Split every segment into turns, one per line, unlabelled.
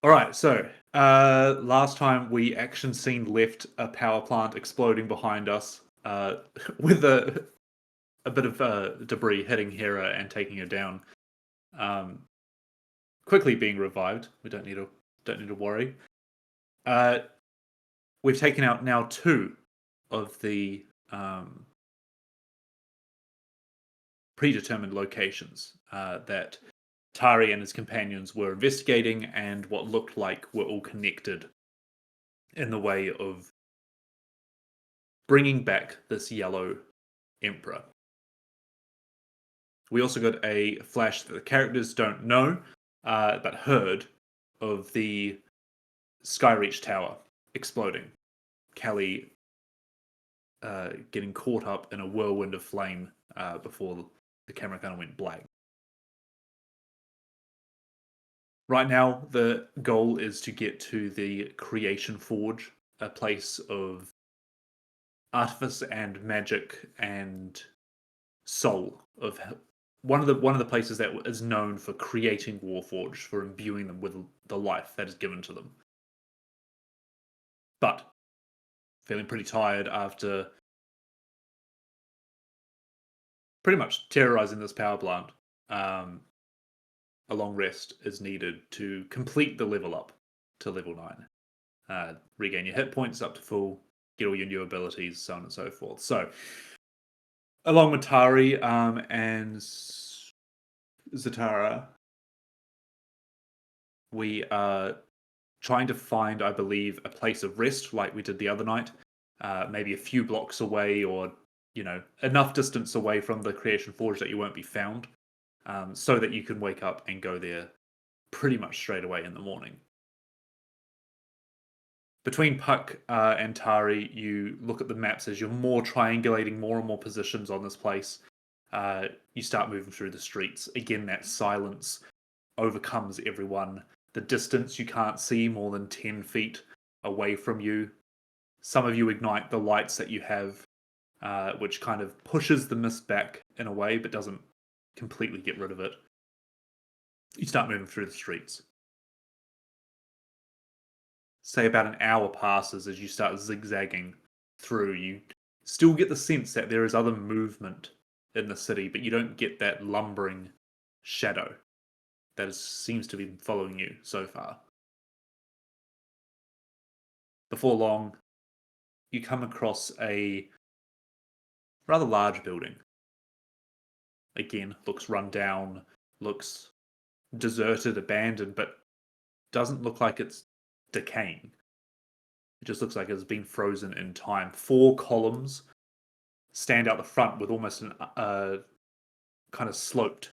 All right, so last time we action scene left a power plant exploding behind us, with a bit of debris hitting Hera and taking her down. Quickly being revived. We don't need to worry. We've taken out now 2 of the predetermined locations that Tari and his companions were investigating, and what looked like were all connected in the way of bringing back this yellow emperor. We also got a flash that the characters don't know, but heard, of the Skyreach Tower exploding. Callie getting caught up in a whirlwind of flame before the camera kind of went black. Right now, the goal is to get to the Creation Forge, a place of artifice and magic and soul. Of one of the places that is known for creating Warforged, for imbuing them with the life that is given to them. But feeling pretty tired after pretty much terrorizing this power plant. A long rest is needed to complete the level up to level 9. Regain your hit points up to full, get all your new abilities, so on and so forth. So, along with Tari and Zatara, we are trying to find, I believe, a place of rest like we did the other night. Maybe a few blocks away, or enough distance away from the Creation Forge that you won't be found. So that you can wake up and go there pretty much straight away in the morning. Between Puck and Tari, you look at the maps as you're more triangulating more and more positions on this place. You start moving through the streets. Again, that silence overcomes everyone. The distance, you can't see more than 10 feet away from you. Some of you ignite the lights that you have, which kind of pushes the mist back in a way, but doesn't completely get rid of it. You start moving through the streets. Say about an hour passes as you start zigzagging through. You still get the sense that there is other movement in the city, but you don't get that lumbering shadow that seems to be following you so far. Before long, you come across a rather large building. Again, looks run down, looks deserted, abandoned, but doesn't look like it's decaying. It just looks like it's been frozen in time. 4 columns stand out the front with almost an kind of sloped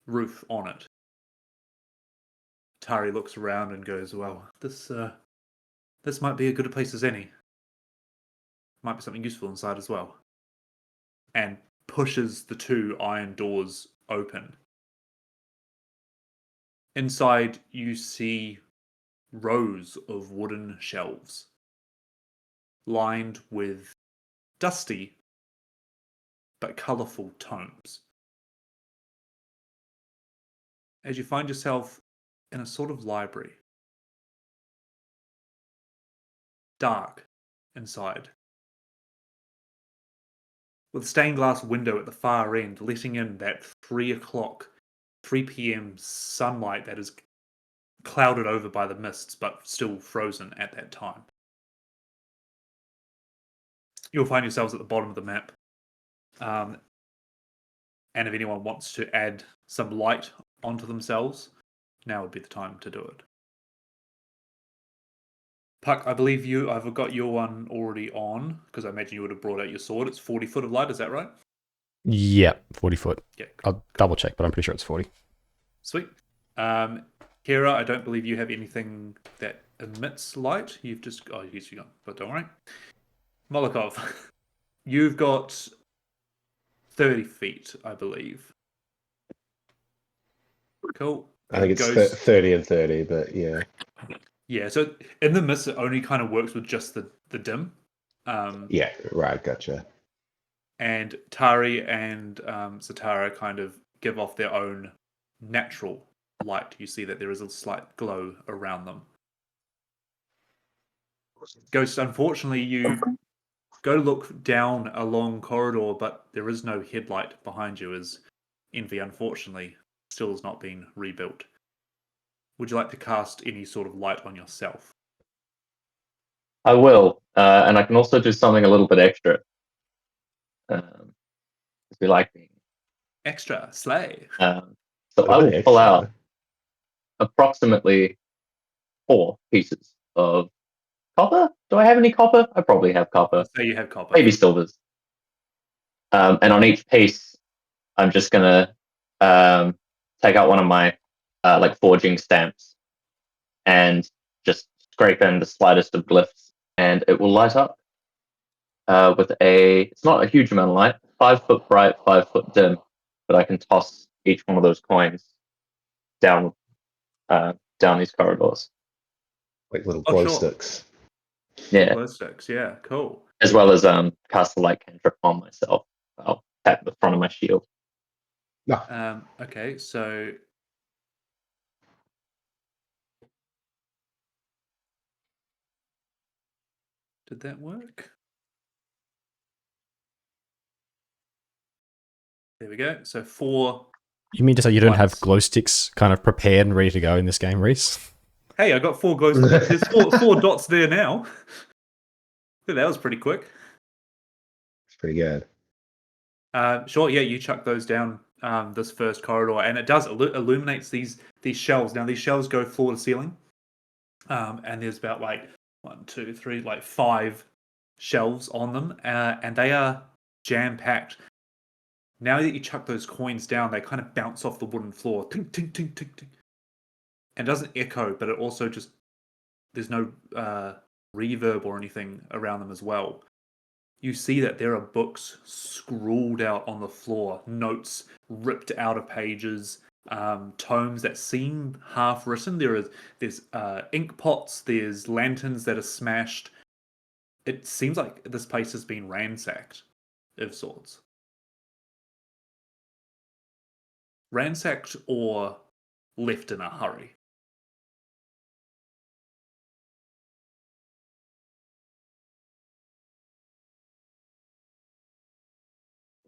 roof on it. Tari looks around and goes, "Well, this might be as good a place as any. Might be something useful inside as well." And pushes the 2 iron doors open. Inside, you see rows of wooden shelves lined with dusty but colourful tomes. As you find yourself in a sort of library. Dark inside, with a stained glass window at the far end letting in that 3 p.m. sunlight that is clouded over by the mists but still frozen at that time. You'll find yourselves at the bottom of the map. And if anyone wants to add some light onto themselves, now would be the time to do it. Puck, I believe I've got your one already on, because I imagine you would have brought out your sword. It's 40 foot of light, is that right?
Yeah, 40 foot.
Yeah.
I'll double check, but I'm pretty sure it's 40.
Sweet. Kira, I don't believe you have anything that emits light. You've just... Oh, yes, you got, but don't worry. Molokov, you've got 30 feet, I believe. Cool.
I think it's 30 and 30, but yeah.
Yeah, so in the mist, it only kind of works with just the dim.
Yeah, right, gotcha.
And Tari and Zatara kind of give off their own natural light. You see that there is a slight glow around them. Ghost, unfortunately, you go look down a long corridor, but there is no headlight behind you, as Envy, unfortunately, still has not been rebuilt. Would you like to cast any sort of light on yourself?
I will, and I can also do something a little bit extra. Because we like being
Extra, slay.
So I will pull out approximately 4 pieces of copper. Do I have any copper? I probably have copper.
So you have copper.
Maybe silvers. And on each piece, I'm just gonna take out one of my like forging stamps and just scrape in the slightest of glyphs, and it will light up with it's not a huge amount of light, 5 foot bright, 5 foot dim, but I can toss each one of those coins down these corridors.
Like little glow sticks.
Yeah.
Glow sticks, yeah, cool.
As well as cast the light cantrip on myself. I'll tap the front of my shield.
No.
Okay, so did that work? There we go. So 4.
You mean to say you don't have glow sticks kind of prepared and ready to go in this game, Reese?
Hey, I got 4 glow sticks. There's 4 dots there now. That was pretty quick.
It's pretty good.
Sure, yeah, you chuck those down this first corridor, and it does illuminates these shelves. Now these shelves go floor to ceiling, and there's about like 1, 2, 3, like 5 shelves on them, and they are jam packed. Now that you chuck those coins down, they kind of bounce off the wooden floor, ting ting ting ting ting, and it doesn't echo, but it also just there's no reverb or anything around them as well. You see that there are books scrawled out on the floor, notes ripped out of pages, tomes that seem half written. There's ink pots, there's lanterns that are smashed. It seems like this place has been ransacked, of sorts. Ransacked or left in a hurry.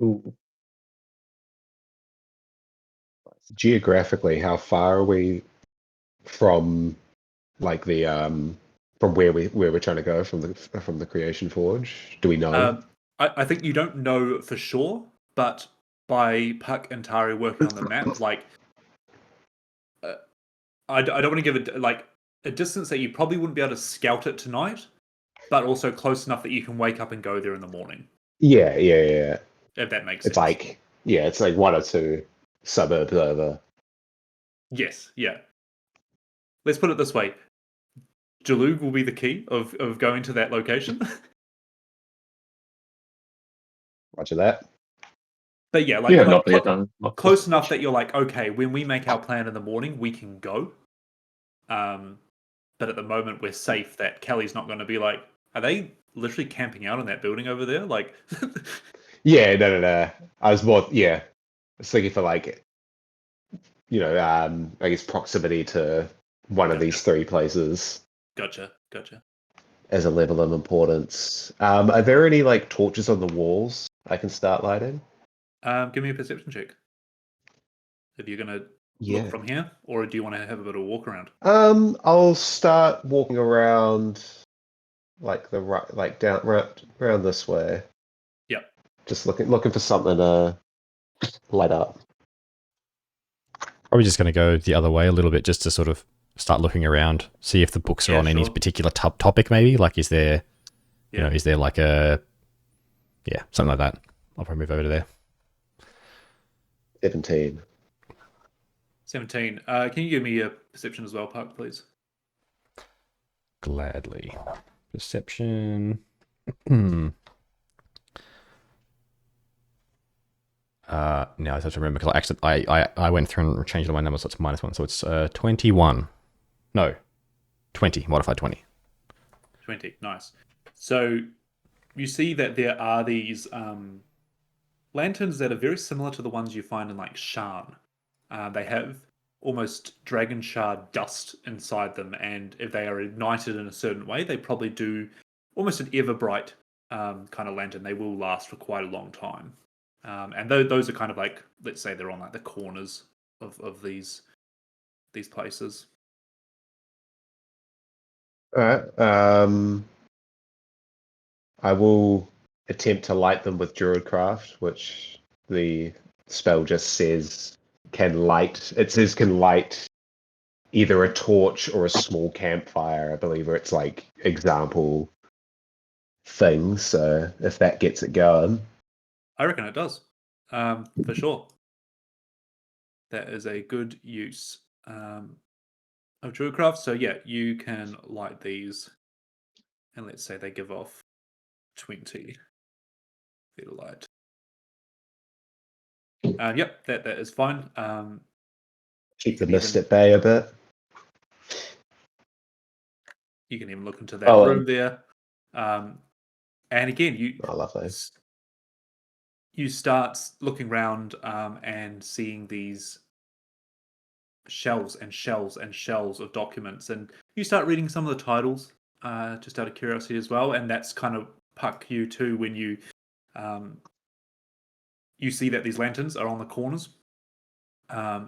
Ooh.
Geographically, how far are we from like the from where we're trying to go from the Creation Forge? Do we know?
I think you don't know for sure, but by Puck and Tari working on the map, like I don't want to give it like a distance that you probably wouldn't be able to scout it tonight, but also close enough that you can wake up and go there in the morning.
Yeah.
If that makes
it's
sense.
It's like 1 or 2 suburbs over.
Yes, yeah. Let's put it this way. Jalug will be the key of going to that location.
Roger that.
But yeah, like close enough that you're like, okay, when we make our plan in the morning, we can go. But at the moment, we're safe that Kelly's not going to be like, are they literally camping out in that building over there? Like,
yeah, no. I was more, I was thinking for like, I guess proximity to one of these 3 places.
Gotcha.
As a level of importance. Are there any like torches on the walls I can start lighting?
Give me a perception check. If you're gonna look from here, or do you want to have a bit of a walk around?
I'll start walking around like down around this way.
Yep.
Just looking for something to light up.
Probably just going to go the other way a little bit, just to sort of start looking around, see if the books are on any particular topic. Maybe like, is there, is there like something like that? I'll probably move over to there.
17.
Can you give me a perception as well, Park, please?
Gladly. Perception. Now I have to remember, because I went through and changed my numbers, so it's -1, so it's 21. No, 20, modified 20.
20, nice. So you see that there are these lanterns that are very similar to the ones you find in like Shan. They have almost dragon shard dust inside them, and if they are ignited in a certain way, they probably do almost an ever bright kind of lantern. They will last for quite a long time. And those are kind of like, let's say they're on like the corners of these places.
All right. I will attempt to light them with Druidcraft, which the spell just says can light. It says can light either a torch or a small campfire, I believe, or it's like example things. So if that gets it going,
I reckon it does, for sure. That is a good use of Druidcraft. So yeah, you can light these, and let's say they give off 20 feet of light. Yep, that is fine.
keep the
can
mist
even-
at bay a bit.
You can even look into that room there. And again,
I love those.
you start looking around and seeing these shelves and shelves and shelves of documents, and you start reading some of the titles just out of curiosity as well, and that's kind of puck you too when you you see that these lanterns are on the corners.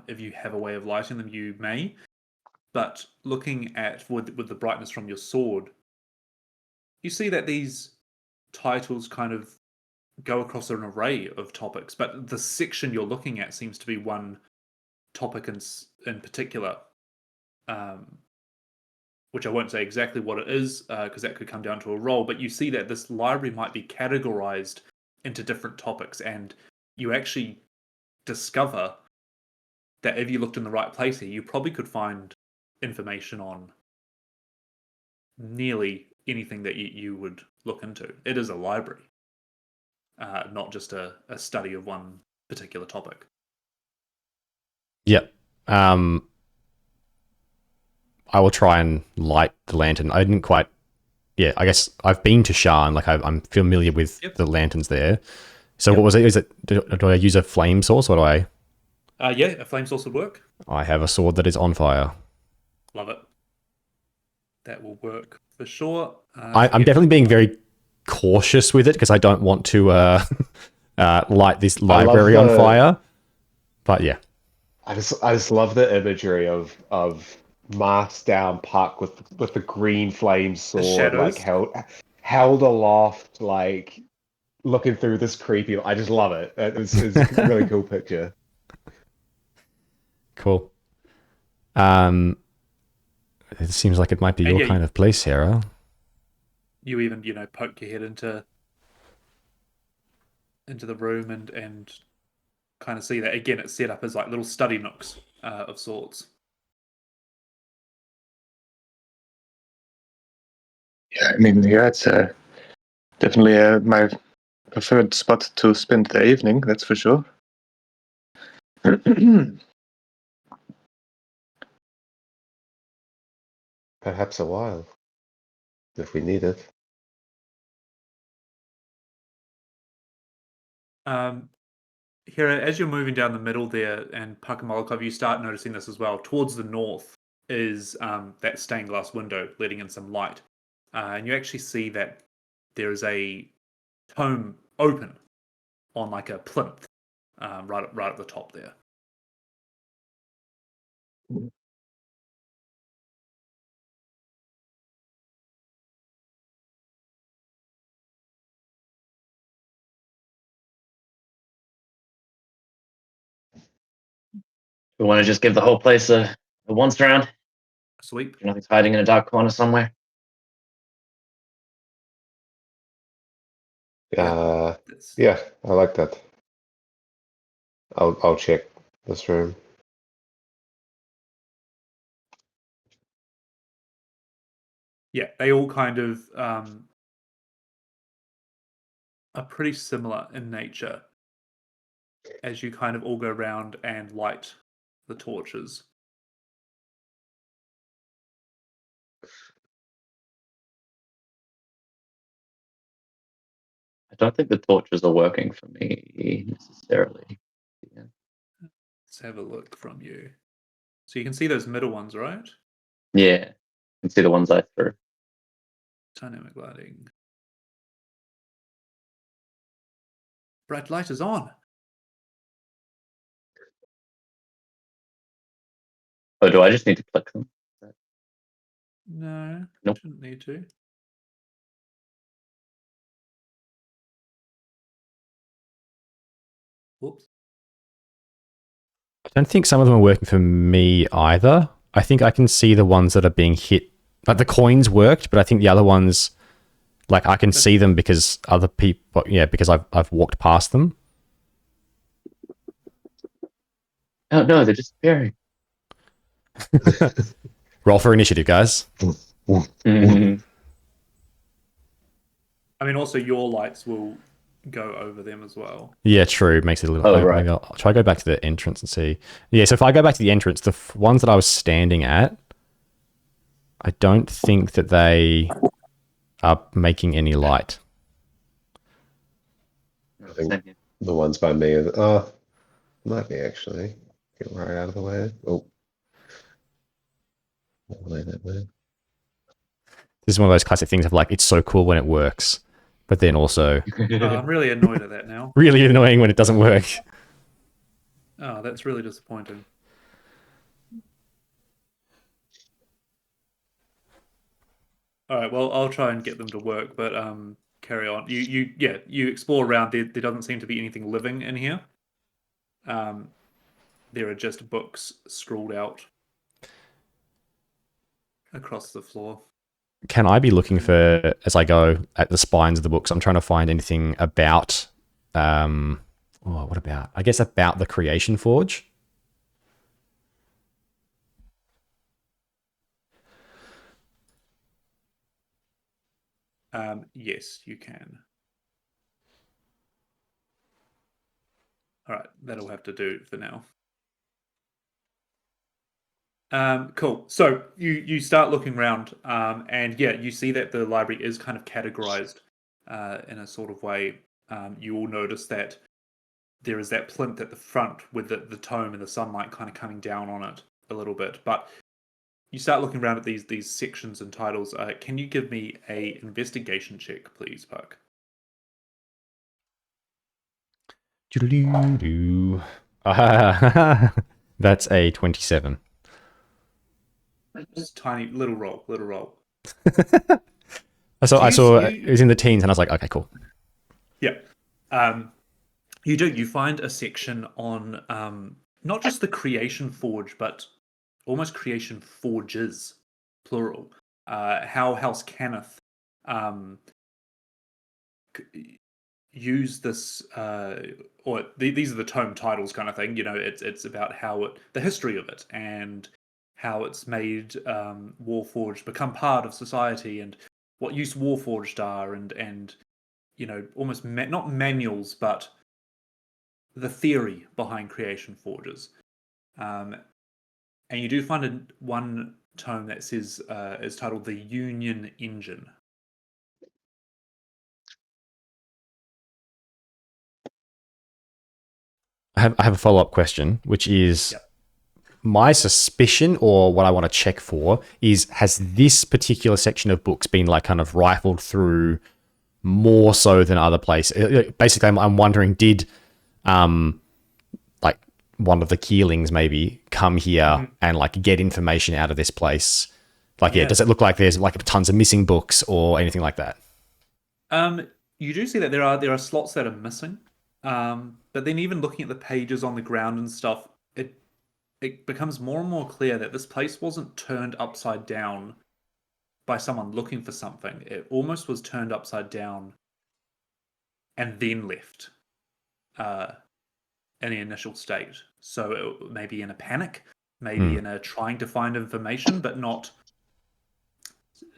If you have a way of lighting them, you may, but looking at with the brightness from your sword, you see that these titles kind of go across an array of topics, but the section you're looking at seems to be one topic in particular, which I won't say exactly what it is because that could come down to a roll, but you see that this library might be categorized into different topics, and you actually discover that if you looked in the right place here, you probably could find information on nearly anything that you would look into. It is a library, not just a study of one particular topic.
Yep. I will try and light the lantern. I didn't quite. Yeah, I guess I've been to Sharn. Like I'm familiar with the lanterns there. So what was it? Is it? Do I use a flame source, or do I?
Yeah, a flame source would work.
I have a sword that is on fire.
Love it. That will work for sure.
I'm definitely being very cautious with it because I don't want to light this library on fire. But yeah,
I just love the imagery of masked down Puck with the green flame sword, like held aloft, like looking through this creepy. I just love it. It's a really cool picture.
Cool. It seems like it might be your kind of place, Sarah.
You even, poke your head into the room and kind of see that again. It's set up as like little study nooks of sorts.
Yeah, I mean, yeah, it's definitely my preferred spot to spend the evening. That's for sure.
Perhaps a while, if we need it.
Here, as you're moving down the middle there, and Puckamolikov, you start noticing this as well. Towards the north is that stained glass window letting in some light, and you actually see that there is a tome open on like a plinth, right at the top there.
We want to just give the whole place a once round.
Sweep.
Nothing's hiding in a dark corner somewhere.
Yeah, I like that. I'll check this room.
Yeah, they all kind of are pretty similar in nature as you kind of all go around and light the torches.
I don't think the torches are working for me necessarily. Yeah.
Let's have a look from you. So you can see those middle ones, right?
Yeah. You can see the ones I threw.
Dynamic lighting. Bright light is on.
Oh, do I just need to click them?
No,
Nope.
shouldn't need to. Whoops.
I don't think some of them are working for me either. I think I can see the ones that are being hit. Like the coins worked, but I think the other ones, like I can see them because other people, because I've walked past them.
Oh no, they're disappearing.
Roll for initiative, guys.
Mhm.
I mean, also your lights will go over them as well.
Yeah, true. Makes it a little.
Oh, right.
Maybe I'll try to go back to the entrance and see. Yeah, so if I go back to the entrance, the ones that I was standing at, I don't think that they are making any light.
I think the ones by me are, might be actually. Get right out of the way. Oh. That way.
This is one of those classic things of like, it's so cool when it works, but then also
I'm really annoyed at that now.
really annoying when it doesn't work.
Oh, that's really disappointing. All right, well, I'll try and get them to work, but carry on. You explore around. There doesn't seem to be anything living in here. There are just books scrawled out across the floor.
Can I be looking for, as I go at the spines of the books, I'm trying to find anything about, what about? I guess about the Creation Forge.
Yes, you can. All right, that'll have to do for now. Cool. So you start looking around, and yeah, you see that the library is kind of categorized in a sort of way. You will notice that there is that plinth at the front with the tome and the sunlight kind of coming down on it a little bit. But you start looking around at these sections and titles. Can you give me a investigation check, please, Puck?
That's a 27.
Just tiny little roll.
I saw it was in the teens, and I was like, okay, cool.
Yeah. You find a section on not just the Creation Forge, but almost Creation Forges, plural. How House Cannith use this, these are the tome titles kind of thing. You know, it's about how the history of it and how it's made Warforged become part of society and what use Warforged are and you know, almost not manuals, but the theory behind Creation Forges. And you do find one tome that says is titled "The Union Engine."
I have a follow-up question, which is my suspicion, or what I want to check for, is has this particular section of books been like kind of rifled through more so than other places? Basically, I'm wondering, did like one of the Keelings maybe come here and like get information out of this place? Like, does it look like there's like tons of missing books or anything like that?
You do see that there are slots that are missing. But then even looking at the pages on the ground and stuff, it becomes more and more clear that this place wasn't turned upside down by someone looking for something. It almost was turned upside down and then left in the initial state. So maybe in a panic, maybe in a trying to find information, but not,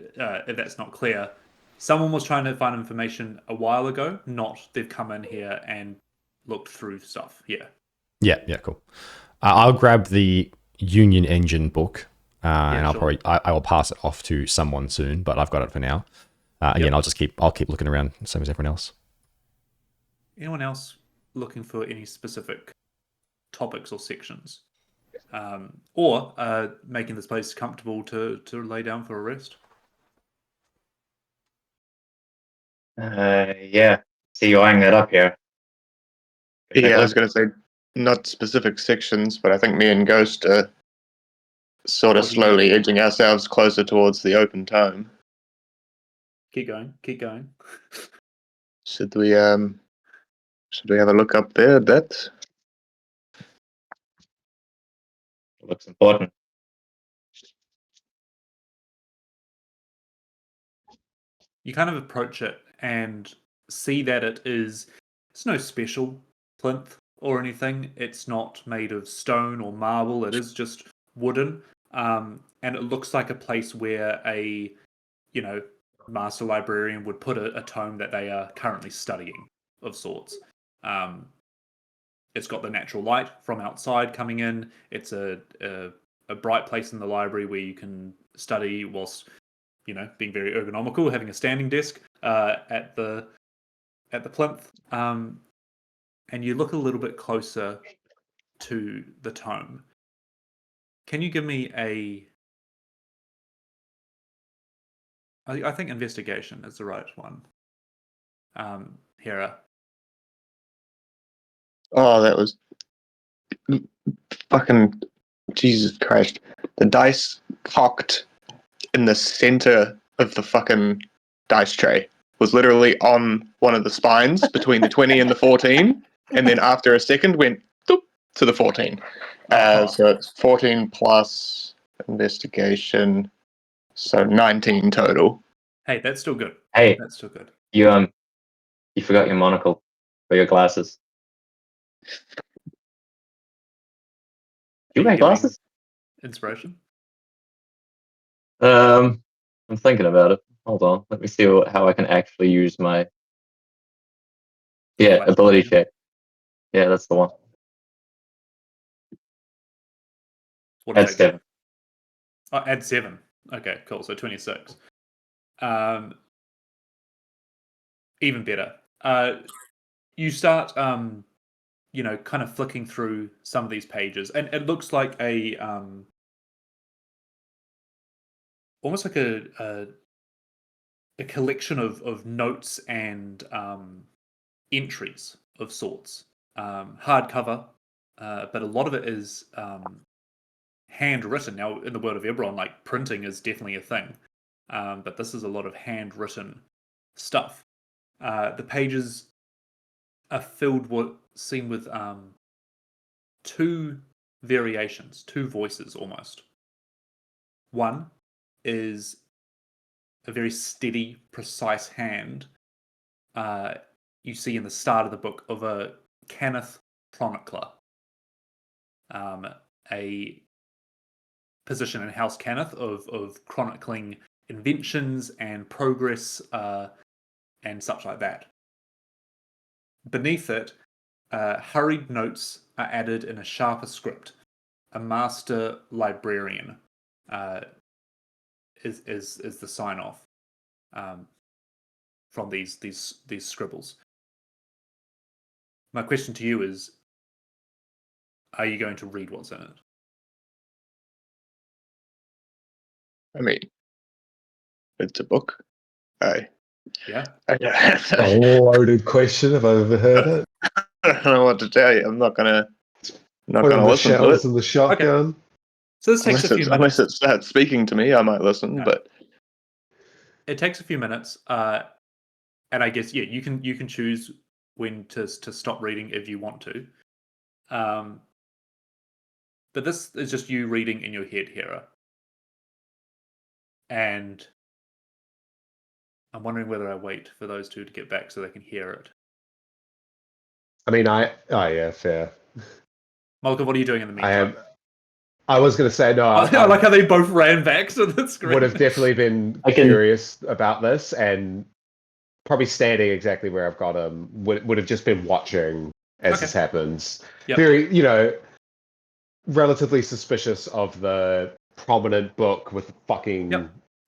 if that's not clear. Someone was trying to find information a while ago, not they've come in here and looked through stuff. Yeah,
cool. I'll grab the Union Engine book, and I'll
sure.
I will pass it off to someone soon, but I've got it for now. Again, I'll keep looking around, same as everyone else.
Anyone else looking for any specific topics or sections? or making this place comfortable to lay down for a rest.
Yeah. See you eyeing that up here. Take a
Yeah, I was
look.
going to say not specific sections, but I think me and Ghost are sort of
What do you-
slowly edging ourselves closer towards the open tome.
Keep going. Keep going.
Should we have a look up there a bit?
Looks important.
You kind of approach it and see that it's no special plinth or anything. It's not made of stone or marble. It is just wooden. And it looks like a place where a, master librarian would put a tome that they are currently studying of sorts. It's got the natural light from outside coming in. It's a bright place in the library where you can study whilst being very ergonomical, having a standing desk at the plinth, and you look a little bit closer to the tome. Can you give me I think investigation is the right one. Hera.
Oh, that was fucking Jesus Christ. The dice cocked in the center of the fucking dice tray was literally on one of the spines between the 20 and the 14, and then after a second went doop, to the 14. So it's 14 plus investigation, so 19 total.
Hey, that's still good.
Hey,
That's still good.
you forgot your monocle or your glasses. Do you wear
giving
glasses?
Inspiration.
I'm thinking about it. Hold on. Let me see how I can actually use my
Flash
ability
potion.
check. Yeah, that's the one.
What is
That's
that?
7.
Oh, add 7. Okay, cool. So 26. Even better. You start, kind of flicking through some of these pages, and it looks like almost like a collection of notes and entries of sorts. Hardcover, but a lot of it is handwritten. Now, in the world of Eberron, like printing is definitely a thing, but this is a lot of handwritten stuff. The pages are filled what seem with two variations, two voices almost. One is a very steady, precise hand you see in the start of the book of a Cannith chronicler, a position in House Cannith of chronicling inventions and progress and such like that. Beneath it, hurried notes are added in a sharper script. A master librarian is the sign off from these scribbles. My question to you is: are you going to read what's in it?
I mean, it's a book.
Yeah.
I
A loaded question, if I've ever heard it.
don't know what to tell you. I'm not gonna
Put on the
listen to it.
shells and the shotgun.
So this takes a few
Unless
minutes.
it starts speaking to me, I might listen.
No.
But
It takes a few minutes, and I guess you can choose when to stop reading if you want to. But this is just you reading in your head, Hera. And I'm wondering whether I wait for those two to get back so they can hear it.
I mean, oh yeah, fair.
Malcolm, what are you doing in the meantime?
I was going to say, no,
I like how they both ran back to the screen.
Would have definitely been curious about this, and probably standing exactly where I've got him, would have just been watching as this happens.
Yep.
Very, relatively suspicious of the prominent book with fucking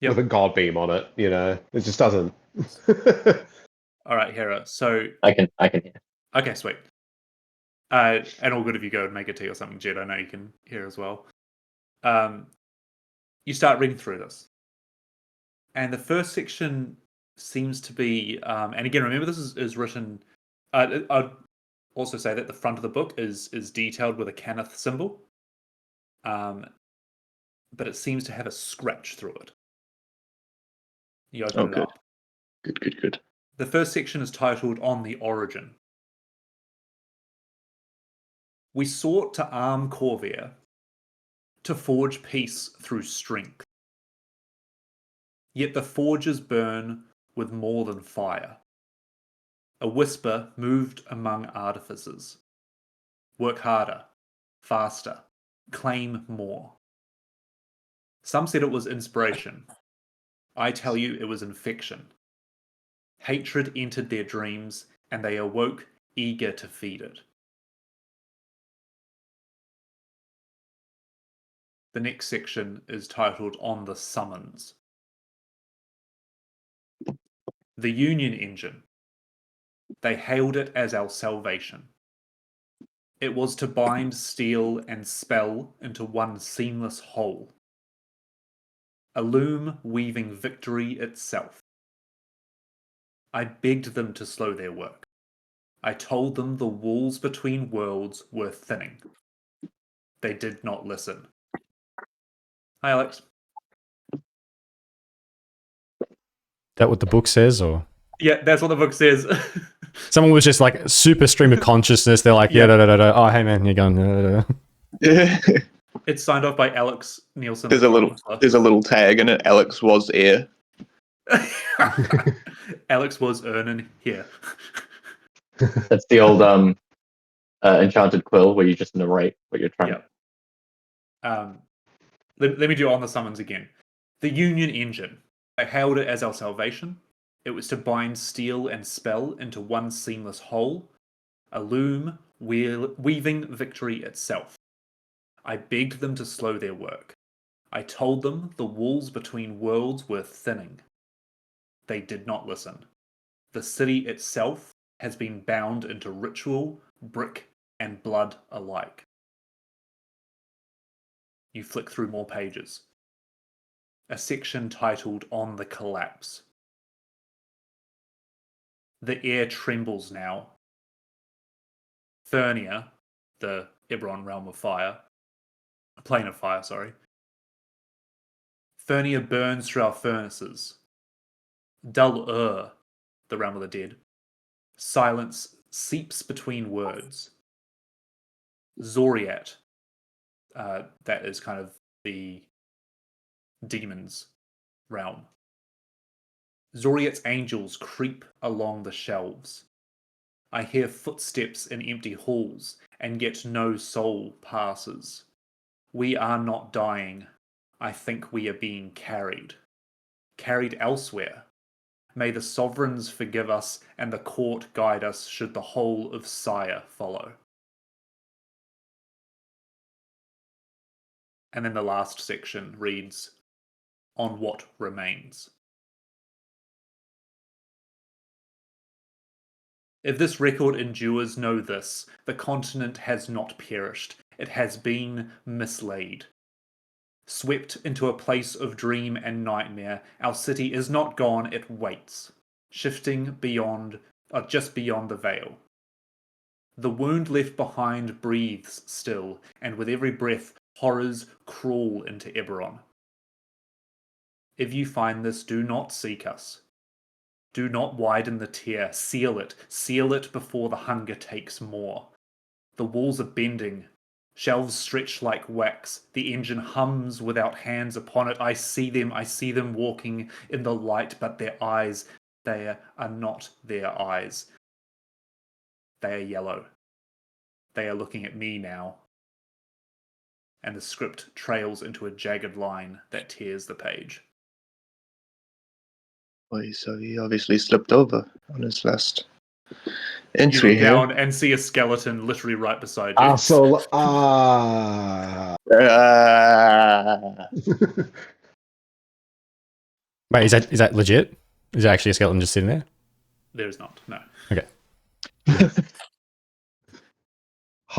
with a god beam on it. It just doesn't.
All right, Hera. So
I can hear.
okay, sweet. And all good if you go and make a tea or something, Jed. I know you can hear as well. You start reading through this. And the first section seems to be, and again, remember this is written, I'd also say that the front of the book is detailed with a Kenneth symbol. But it seems to have a scratch through it. You open it up.
Good.
The first section is titled On the Origin. We sought to arm Khorvaire, to forge peace through strength. Yet the forges burn with more than fire. A whisper moved among artificers. Work harder, faster, claim more. Some said it was inspiration. I tell you it was infection. Hatred entered their dreams, and they awoke eager to feed it. The next section is titled On the Summons. The Union Engine. They hailed it as our salvation. It was to bind steel and spell into one seamless whole. A loom weaving victory itself. I begged them to slow their work. I told them the walls between worlds were thinning. They did not listen. Hi, Alex.
That what the book says, or
Yeah, that's what the book says.
someone was just like super stream of consciousness. They're like, oh hey man, you're going.
It's signed off by Alex Nielsen.
There's a little tag in it. Alex was air.
Alex was earning here.
That's the old enchanted quill where you just narrate what you're trying.
Yeah. Let me do On the Summons again. The Union Engine. I hailed it as our salvation. It was to bind steel and spell into one seamless whole. A loom weaving victory itself. I begged them to slow their work. I told them the walls between worlds were thinning. They did not listen. The city itself has been bound into ritual, brick, and blood alike. You flick through more pages. A section titled On the Collapse. The air trembles now. Fernia, the Eberron realm of fire, plane of fire, sorry. Fernia burns through our furnaces. Dull the realm of the dead. Silence seeps between words. Zoriat, that is kind of the demons realm. Zoriat's angels creep along the shelves. I hear footsteps in empty halls, and yet no soul passes. We are not dying. I think we are being carried. Carried elsewhere. May the sovereigns forgive us, and the court guide us should the whole of Sire follow. And then the last section reads, On what remains. If this record endures, know this, the continent has not perished, it has been mislaid. Swept into a place of dream and nightmare, our city is not gone, it waits, shifting just beyond the veil. The wound left behind breathes still, and with every breath, horrors crawl into Eberron. If you find this, do not seek us. Do not widen the tear, seal it before the hunger takes more. The walls are bending, shelves stretch like wax, the engine hums without hands upon it. I see them walking in the light, but their eyes, they are not their eyes. They are yellow. They are looking at me now. And the script trails into a jagged line that tears the page.
Boy, so he obviously slipped over on his last
You
entry
look
here.
down and see a skeleton literally right beside you.
Wait, is that legit? Is there actually a skeleton just sitting there?
There is not, no.
Okay.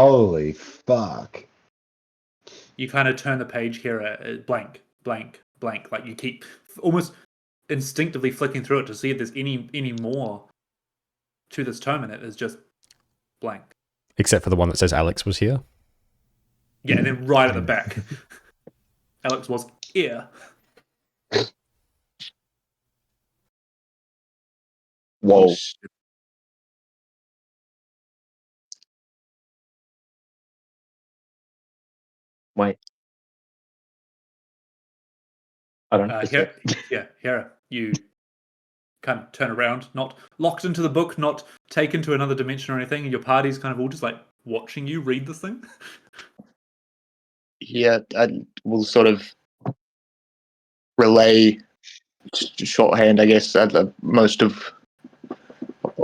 Holy fuck.
You kind of turn the page here at blank, blank, blank. Like you keep almost instinctively flicking through it to see if there's any more to this tome, and it is just blank.
Except for the one that says Alex was here.
Yeah, and then right at the back, Alex was here.
Whoa. Wait. I don't know.
Here, you kind of turn around, not locked into the book, not taken to another dimension or anything, and your party's kind of all just like watching you read this thing.
Yeah, I will sort of relay shorthand, I guess, most of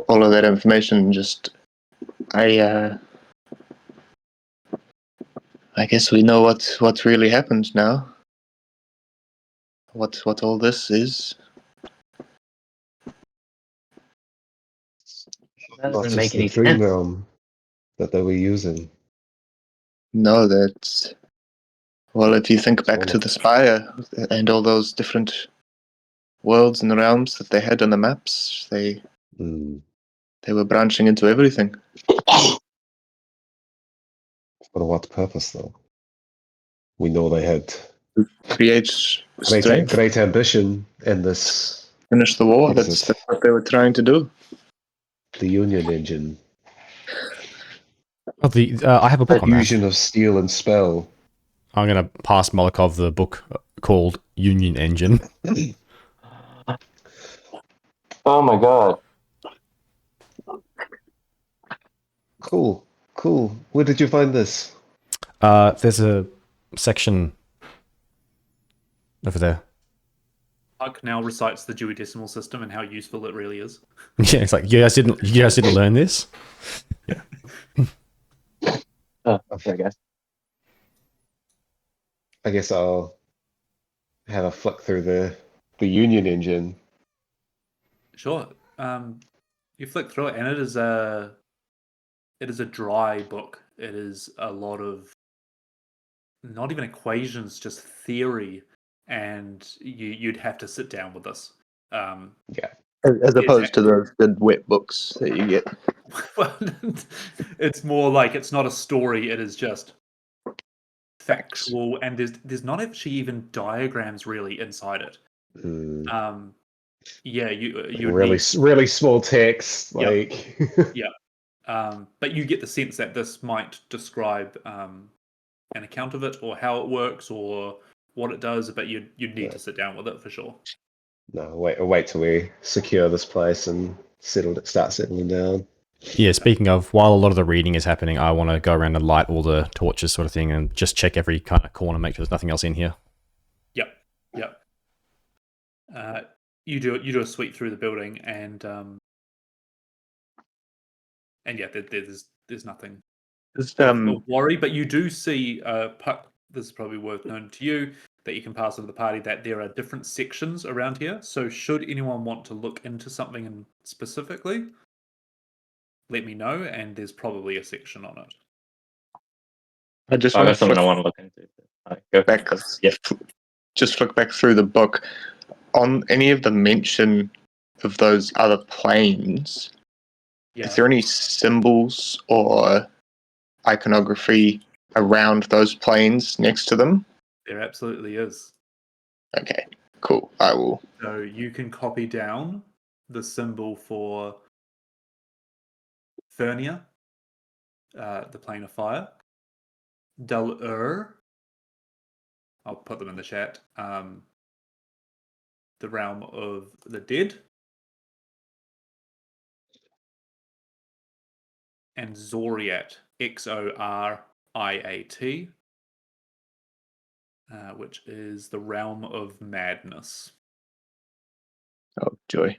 all of that information. Just, I guess we know what really happened now. What all this is.
That
Not
doesn't
just
make
the
any
dream
sense.
realm that they were using.
No, that's well. If you think back
All
to
of
the
it.
Spire and all those different worlds and realms that they had on the maps, they were branching into everything.
For what purpose, though? We know they had
Create strength,
great ambition in this.
finish the war.
Exit.
That's what they were trying to do.
The Union engine.
Oh, I have a book on that.
Fusion of steel and spell.
I'm going to pass Molokov the book called Union Engine.
Oh my god.
Cool. Where did you find this?
There's a section over there.
Huck now recites the Dewey Decimal System and how useful it really is.
Yeah, it's like you guys didn't learn this.
Okay, I guess.
I guess I'll have a flick through the Union engine.
Sure. You flick through it, and it is a dry book. It is a lot of not even equations, just theory, and you'd have to sit down with this.
Yeah.
As opposed to those good wet books that you get.
Well, it's more like it's not a story. It is just factual, and there's not actually even diagrams really inside it. Yeah, you
really really small text, like
but you get the sense that this might describe an account of it or how it works or what it does, but you'd need to sit down with it for sure.
No, wait till we secure this place and start settling down.
Yeah, speaking of, while a lot of the reading is happening, I want to go around and light all the torches sort of thing and just check every kind of corner, make sure there's nothing else in here.
Yep. You do a sweep through the building and yeah, there's nothing to worry, but you do see Puck, this is probably worth knowing to you, that you can pass over the party, that there are different sections around here. So should anyone want to look into something specifically, let me know, and there's probably a section on it.
I just
got
want
something I want to look into. Go
back, just look back through the book. On any of the mention of those other planes, is there any symbols or iconography around those planes next to them?
There absolutely is.
Okay, cool. I will.
So you can copy down the symbol for Fernia, the plane of fire. Dal-Ur, I'll put them in the chat. The realm of the dead. And Zoriat, Xoriat, which is the realm of madness.
Oh, joy.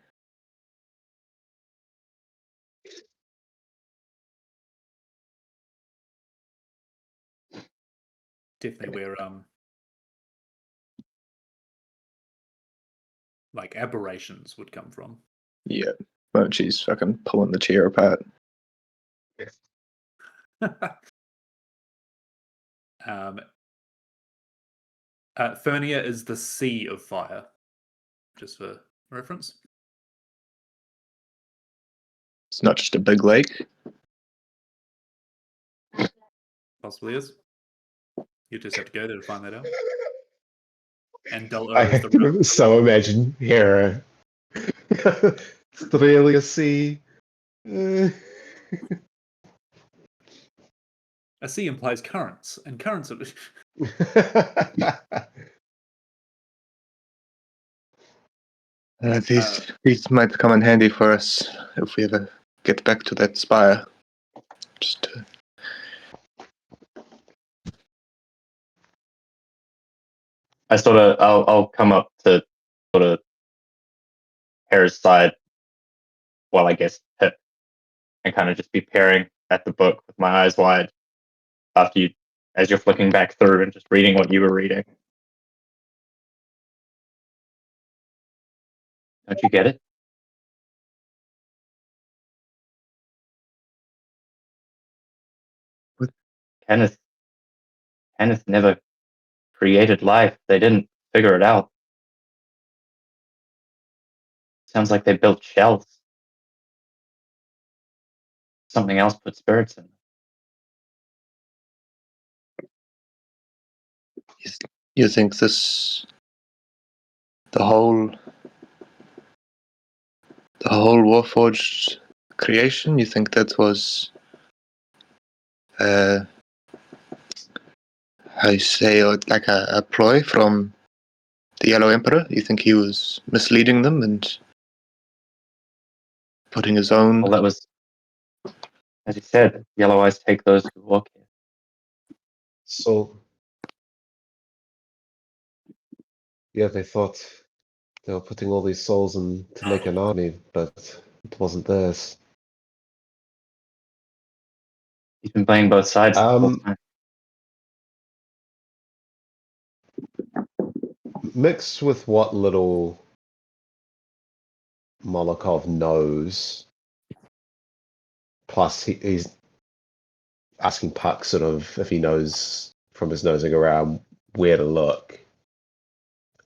Definitely where like aberrations would come from.
Yeah. Oh, she's fucking pulling the chair apart.
Fernia is the sea of fire, just for reference.
It's not just a big lake.
Possibly is. You just have to go there to find that out. And Del
I
is the
can
river.
so imagine Hera. It's really a sea.
A sea implies currents, and currents are...
These might come in handy for us if we ever get back to that spire. Just
I'll come up to sort of Hera's side while I guess Pip, and kind of just be peering at the book with my eyes wide as you're flicking back through and just reading what you were reading. Don't you get it?
What?
Kenneth never created life. They didn't figure it out. Sounds like they built shells. Something else put spirits in them.
you think the whole Warforged creation? You think that was how you say like a ploy from the Yellow Emperor? You think he was misleading them and putting his own?
Well, that was, as you said, Yellow Eyes take those who walk here.
So, yeah, they thought they were putting all these souls in to make an army, but it wasn't theirs.
He's been playing both sides the whole time.
Mixed with what little Molokov knows, plus he's asking Puck sort of if he knows from his nosing around where to look.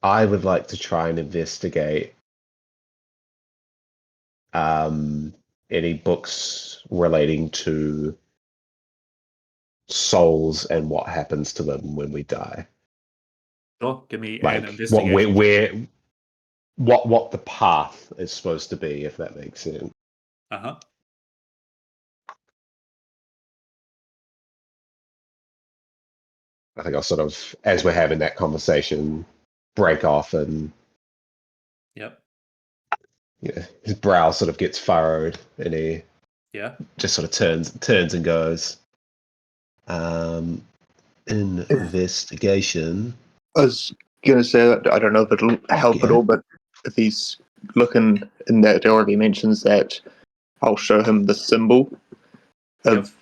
I would like to try and investigate any books relating to souls and what happens to them when we die.
Sure, give me an
Like
investigation.
what the path is supposed to be, if that makes sense.
Uh-huh.
I think I'll sort of, as we're having that conversation, break off and
Yep.
His brow sort of gets furrowed and he
Yeah.
just sort of turns and goes. Investigation.
I was gonna say that I don't know if it'll help at all, but if he's looking in that door, he mentions that I'll show him the symbol of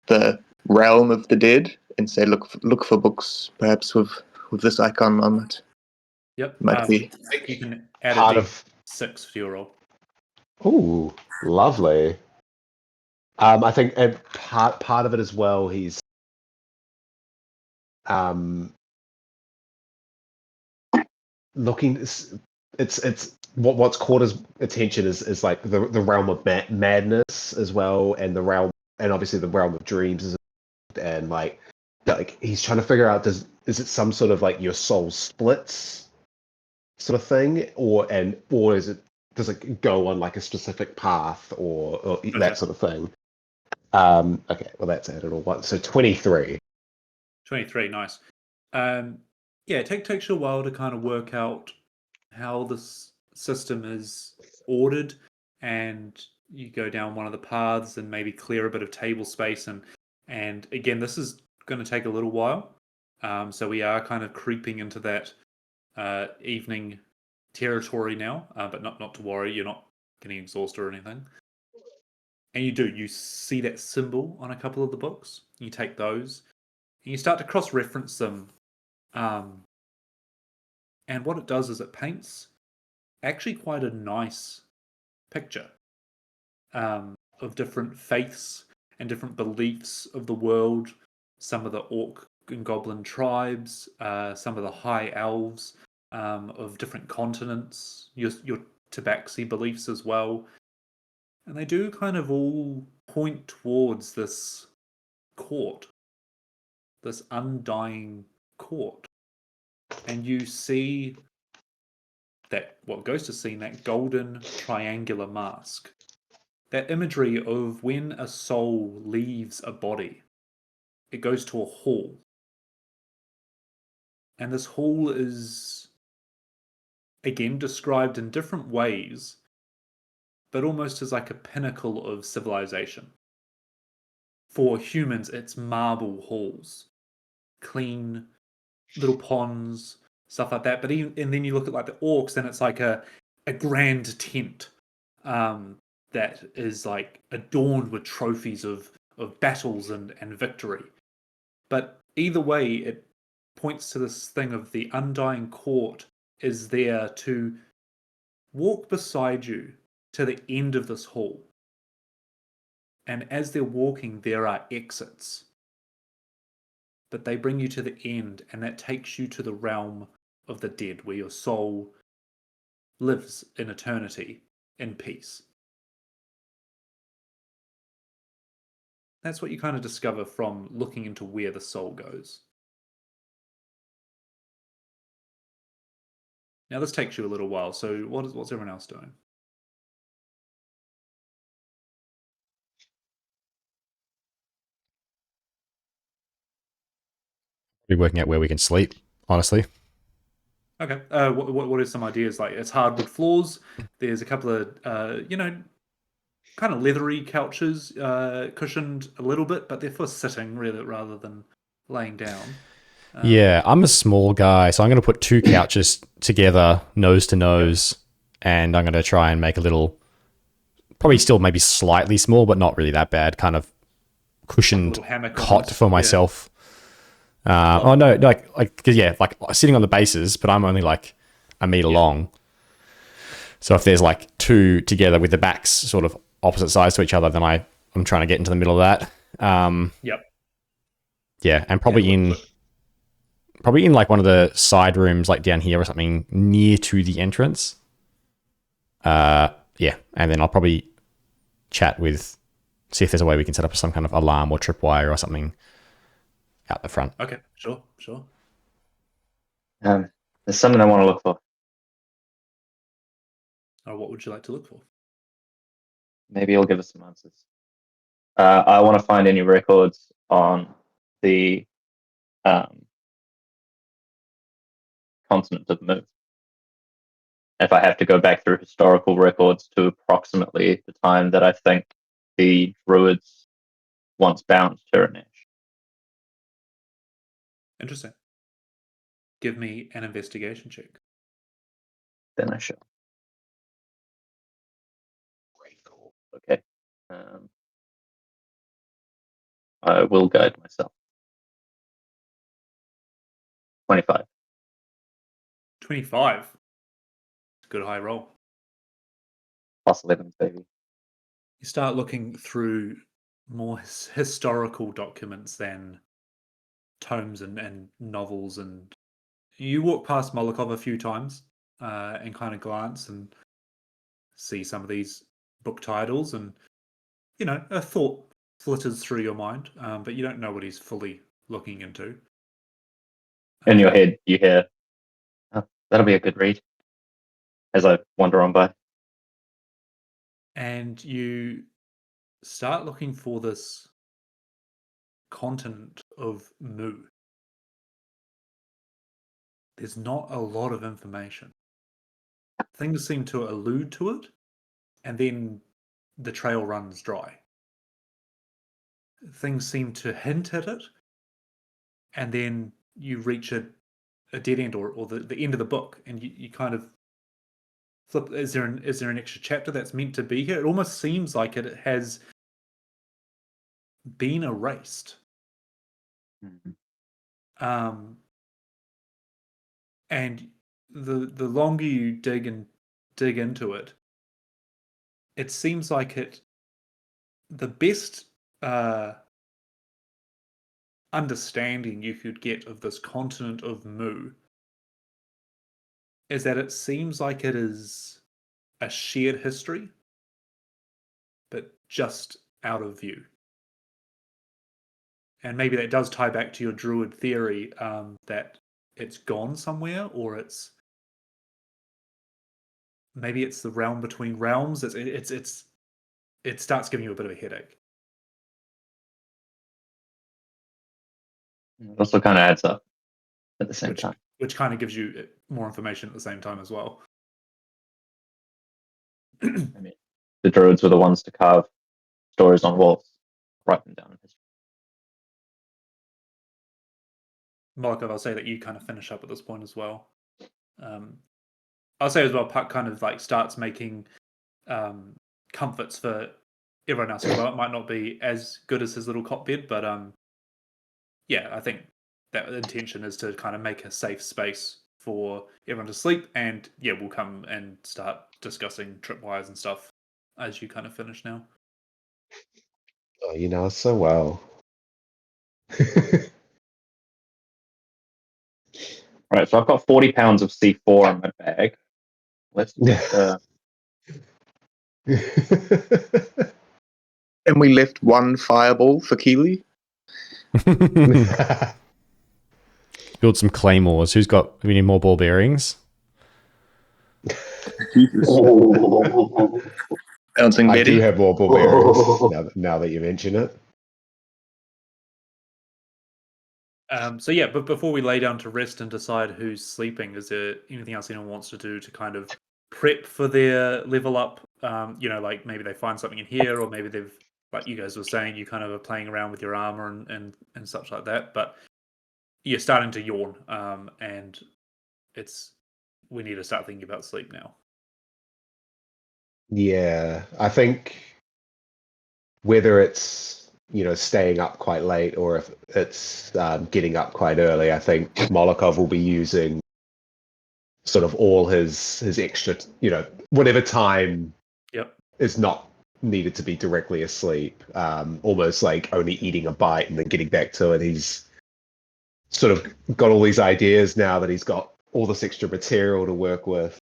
the realm of the dead and say, look for books, perhaps with this icon on it.
Yep.
Might be.
You can add
Part
a
of
D6 to your roll.
Ooh, lovely. I think part of it as well. He's looking. It's what's caught his attention is like the realm of madness as well, and the realm, and obviously the realm of dreams is, and like he's trying to figure out is it some sort of like your soul splits sort of thing, or is it, does it go on like a specific path or that sort of thing? Okay, well that's added all one. So 23.
23, nice. Yeah, it takes you a while to kind of work out how this system is ordered, and you go down one of the paths and maybe clear a bit of table space, and again, this is going to take a little while. So we are kind of creeping into that evening territory now, but not to worry, you're not getting exhausted or anything. And you see that symbol on a couple of the books. You take those and you start to cross-reference them. And what it does is it paints actually quite a nice picture of different faiths and different beliefs of the world. Some of the orc and goblin tribes, some of the high elves of different continents, your tabaxi beliefs as well. And they do kind of all point towards this court, this undying court. And you see that, what Ghost has seen, that golden triangular mask. That imagery of when a soul leaves a body, it goes to a hall. And this hall is, again, described in different ways, but almost as like a pinnacle of civilization. For humans, it's marble halls, clean little ponds, stuff like that. But even, and then you look at like the orcs, and it's like a grand tent that is like adorned with trophies of battles and victory. But either way, it points to this thing of the undying court is there to walk beside you to the end of this hall. And as they're walking, there are exits. But they bring you to the end, and that takes you to the realm of the dead, where your soul lives in eternity in peace. That's what you kind of discover from looking into where the soul goes. Now this takes you a little while, so what's everyone else doing?
We're working out where we can sleep, honestly.
Okay. What are some ideas? Like, it's hardwood floors. There's a couple of kind of leathery couches, cushioned a little bit, but they're for sitting really rather than laying down.
Yeah, I'm a small guy, so I'm going to put 2 couches together, nose to nose, and I'm going to try and make a little, probably still maybe slightly small, but not really that bad, kind of cushioned cot for myself. Oh no, like because like sitting on the bases, but I'm only like a meter long. So if there's like 2 together with the backs sort of opposite sides to each other, then I'm trying to get into the middle of that. Yeah, and probably in like one of the side rooms, like down here or something, near to the entrance. Yeah, and then I'll probably chat with, see if there's a way we can set up some kind of alarm or tripwire or something out the front.
Okay, sure.
There's something I want to look for.
Or what would you like to look for?
Maybe you'll give us some answers. I want to find any records on the continent of Mu. If I have to go back through historical records to approximately the time that I think the Druids once bound Tiranash.
Interesting. Give me an investigation check.
Then I shall. Great call. Okay. I will guide myself. 25.
25. Good high roll.
Plus 11, baby.
You start looking through more historical documents than tomes and novels, and you walk past Molokov a few times and kind of glance and see some of these book titles, and a thought flitters through your mind, but you don't know what he's fully looking into.
In your head, you hear, oh, that'll be a good read, as I wander on by.
And you start looking for this continent of Mu. There's not a lot of information. Things seem to allude to it, and then the trail runs dry. Things seem to hint at it, and then you reach a dead end or the end of the book, and you kind of flip. Is there an extra chapter that's meant to be here? It almost seems like it has been erased.
Mm-hmm.
And the longer you dig into it, it seems like the best understanding you could get of this continent of Mu is that it seems like it is a shared history, but just out of view. And maybe that does tie back to your druid theory that it's gone somewhere, or maybe it's the realm between realms. It starts giving you a bit of a headache.
It also kind of adds up at the same time.
Which kind of gives you more information at the same time as well.
I mean, the druids were the ones to carve stories on walls, write them down in history.
Molokov, I'll say that you kind of finish up at this point as well. I'll say as well, Puck kind of like starts making comforts for everyone else as well. It might not be as good as his little cot bed, but yeah, I think that intention is to kind of make a safe space for everyone to sleep, and yeah, we'll come and start discussing tripwires and stuff as you kind of finish now.
Oh, you know so well.
Right, so I've got 40 pounds of C4 in my bag. Let's
And we left one fireball for Keely.
Build some claymores. We need more ball bearings?
Jesus. Bouncing
I
Betty.
do have more ball bearings now that you mention it.
So yeah, but before we lay down to rest and decide who's sleeping, is there anything else anyone wants to do to kind of prep for their level up? Like maybe they find something in here, or maybe they've, like you guys were saying, you kind of are playing around with your armor and such like that. But you're starting to yawn, and we need to start thinking about sleep now.
Yeah, I think whether it's staying up quite late or if it's getting up quite early, I think Molokov will be using sort of all his extra, whatever time is not needed to be directly asleep, almost like only eating a bite and then getting back to it. He's sort of got all these ideas now that he's got all this extra material to work with.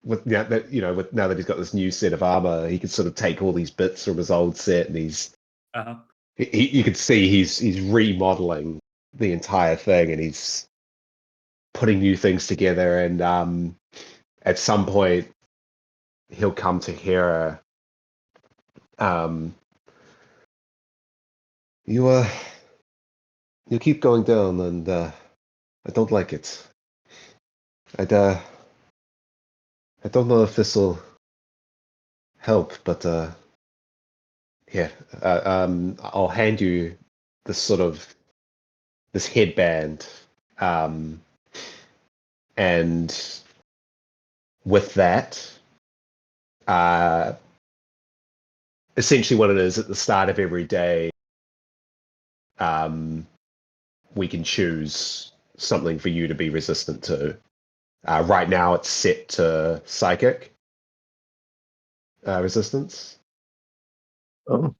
Now that he's got this new set of armor, he can sort of take all these bits from his old set, and you can see he's remodeling the entire thing, and he's putting new things together. And at some point, he'll come to Hera. You keep going down, and I don't like it. I don't know if this will help, but yeah, I'll hand you this headband, and with that, essentially what it is at the start of every day, we can choose something for you to be resistant to. Right now, it's set to psychic resistance.
Oh.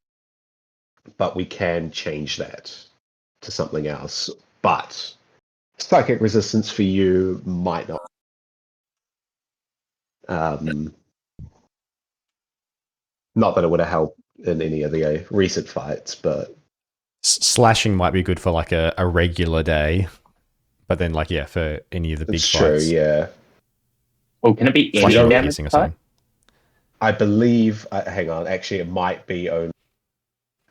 But we can change that to something else. But psychic resistance for you might not. Not that it would have helped in any of the recent fights, but
slashing might be good for like a regular day, but then for any of the big fights.
True, yeah.
Oh, can it be any
Slashing or
damage
piercing or
type?
something?
I believe. Hang on. Actually, it might be only.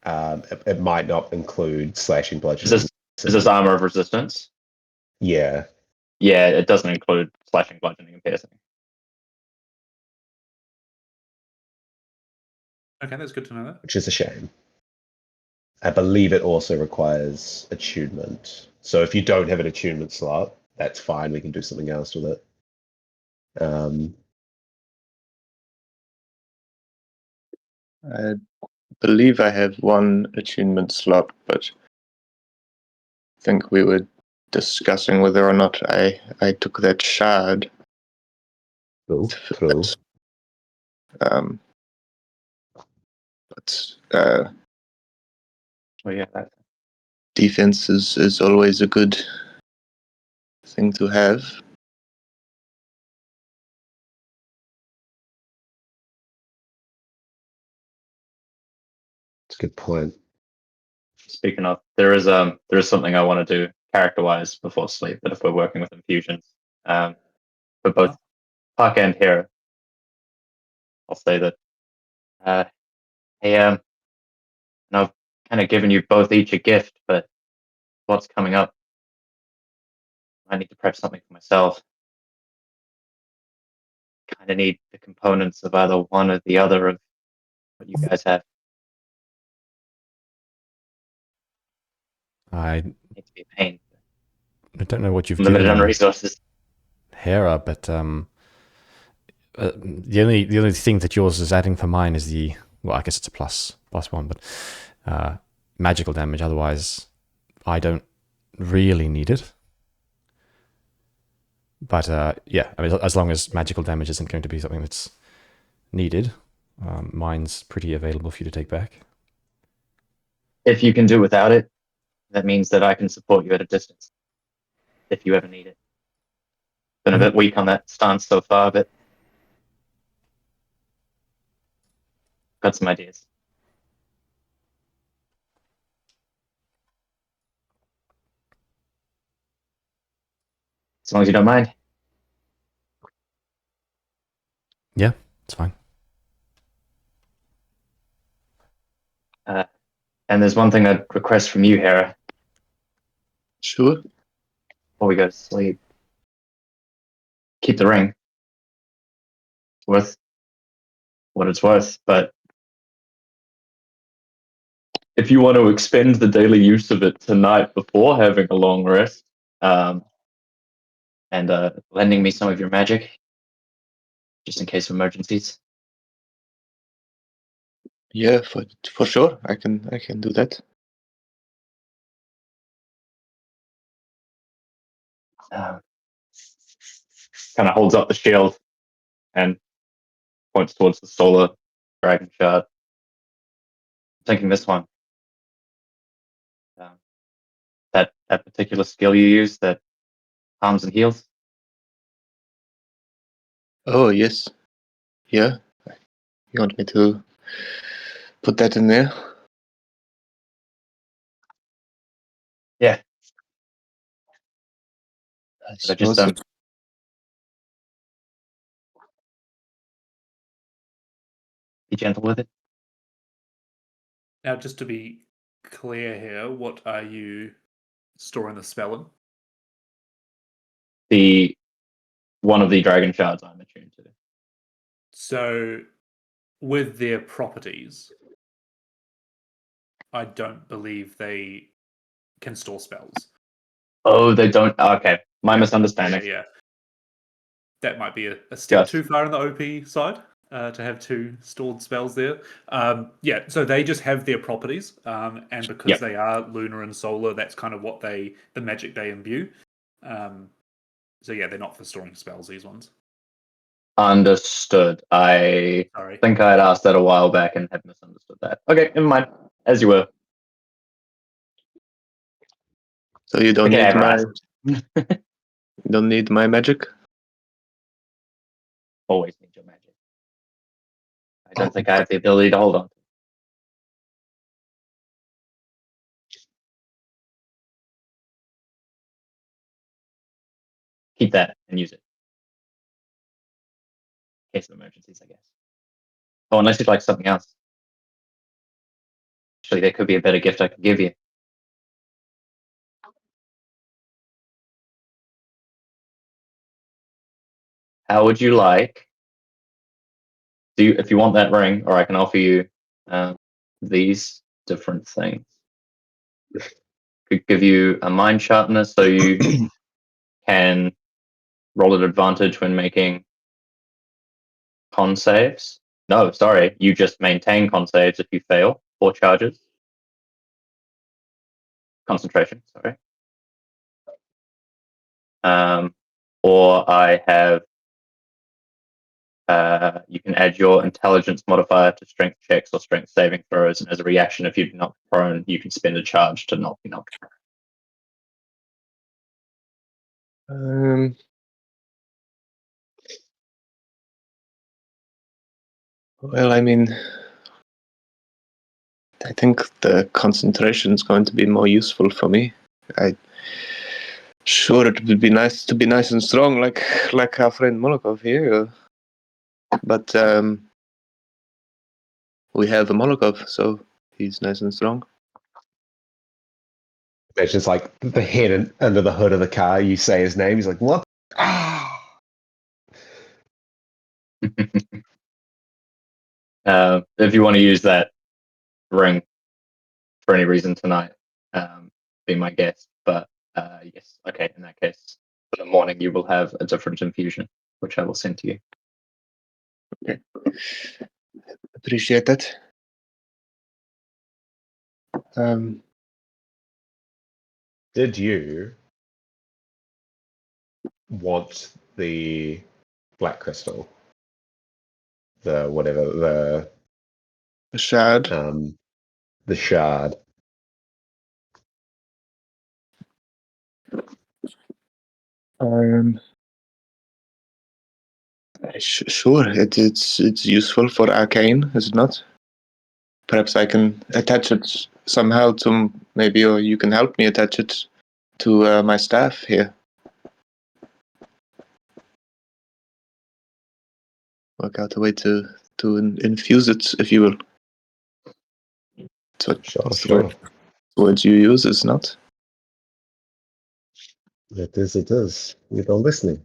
It might not include slashing, bludgeoning.
Is this armor of resistance?
Yeah.
Yeah, it doesn't include slashing, bludgeoning, and piercing.
Okay, that's good to know that.
Which is a shame. I believe it also requires attunement. So if you don't have an attunement slot, that's fine. We can do something else with it.
I believe I have one attunement slot, but I think we were discussing whether or not I took that shard.
True.
But
Oh yeah,
defense is always a good thing to have.
It's a good point.
Speaking of, there is something I want to do character-wise before sleep. But if we're working with infusions, for both Puck and Hera, I'll say that. Hey, and I've kind of given you both each a gift, but what's coming up? I need to prep something for myself. Kind of need the components of either one or the other of what you guys have.
I
Need to be a pain.
don't know what you've
Limited on
given
resources.
Hera, but the only thing that yours is adding for mine is the, well, I guess it's a +1, but magical damage. Otherwise, I don't really need it. But yeah, I mean, as long as magical damage isn't going to be something that's needed, mine's pretty available for you to take back.
If you can do without it, that means that I can support you at a distance. If you ever need it. Been a bit weak on that stance so far, but got some ideas. As long as you don't mind.
Yeah, it's fine.
And there's one thing I'd request from you, Hera,
Sure.
before we go to sleep. Keep the ring. It's worth what it's worth, but if you want to expend the daily use of it tonight before having a long rest, and lending me some of your magic, just in case of emergencies.
Yeah, for sure. I can do that.
Kind of holds up the shield and points towards the solar dragon shard. I'm thinking this one. That particular skill you use that harms and heals.
Oh yes. Yeah. You want me to put that in there?
Yeah.
I
But I just
suppose.
be gentle with it.
Now, just to be clear here, what are you storing the spell in?
The one of the dragon shards I'm attuned to.
So, with their properties, I don't believe they can store spells.
Oh, they don't. Okay, my
Yeah,
misunderstanding.
yeah. That might be a step
Yes.
too far on the OP side to have two stored spells there. Yeah, so they just have their properties, and because
Yep.
they are lunar and solar, that's kind of what the magic they imbue. So yeah, they're not for storing spells, these ones.
Understood. I
Sorry.
think I had asked that a while back and had misunderstood that. Okay, never mind. As you were.
So you don't
Okay,
need
ever
my
asked.
you don't need my magic?
Always need your magic. I don't think I have the ability to hold on. Keep that and use it. In case of emergencies, I guess. Oh, unless you'd like something else. Actually, there could be a better gift I could give you. How would you like? If you want that ring, or I can offer you these different things. Could give you a mind sharpener, so you can roll at advantage when making con saves. No, sorry, you just maintain con saves if you fail 4 charges. Concentration, sorry. Or I have You can add your intelligence modifier to strength checks or strength saving throws, and as a reaction, if you're knocked prone, you can spend a charge to not be knocked prone.
Well, I mean, I think the concentration is going to be more useful for me. Sure, it would be nice to be nice and strong, like our friend Molokov here. But we have a Molokov, so he's nice and strong.
Imagine it's like the head under the hood of the car. You say his name. He's like, "What?"
If you want to use that ring for any reason tonight, be my guest. But yes, okay. In that case, for the morning, you will have a different infusion, which I will send to you.
Okay. Appreciate that.
Did you want the black crystal? The whatever
The shard.
the shard.
Sure, it's useful for arcane, is it not? Perhaps I can attach it somehow to maybe, or you can help me attach it to my staff here. Work out a way to infuse it, if you will.
Sure.
Words you use, is not?
It is. You're listening.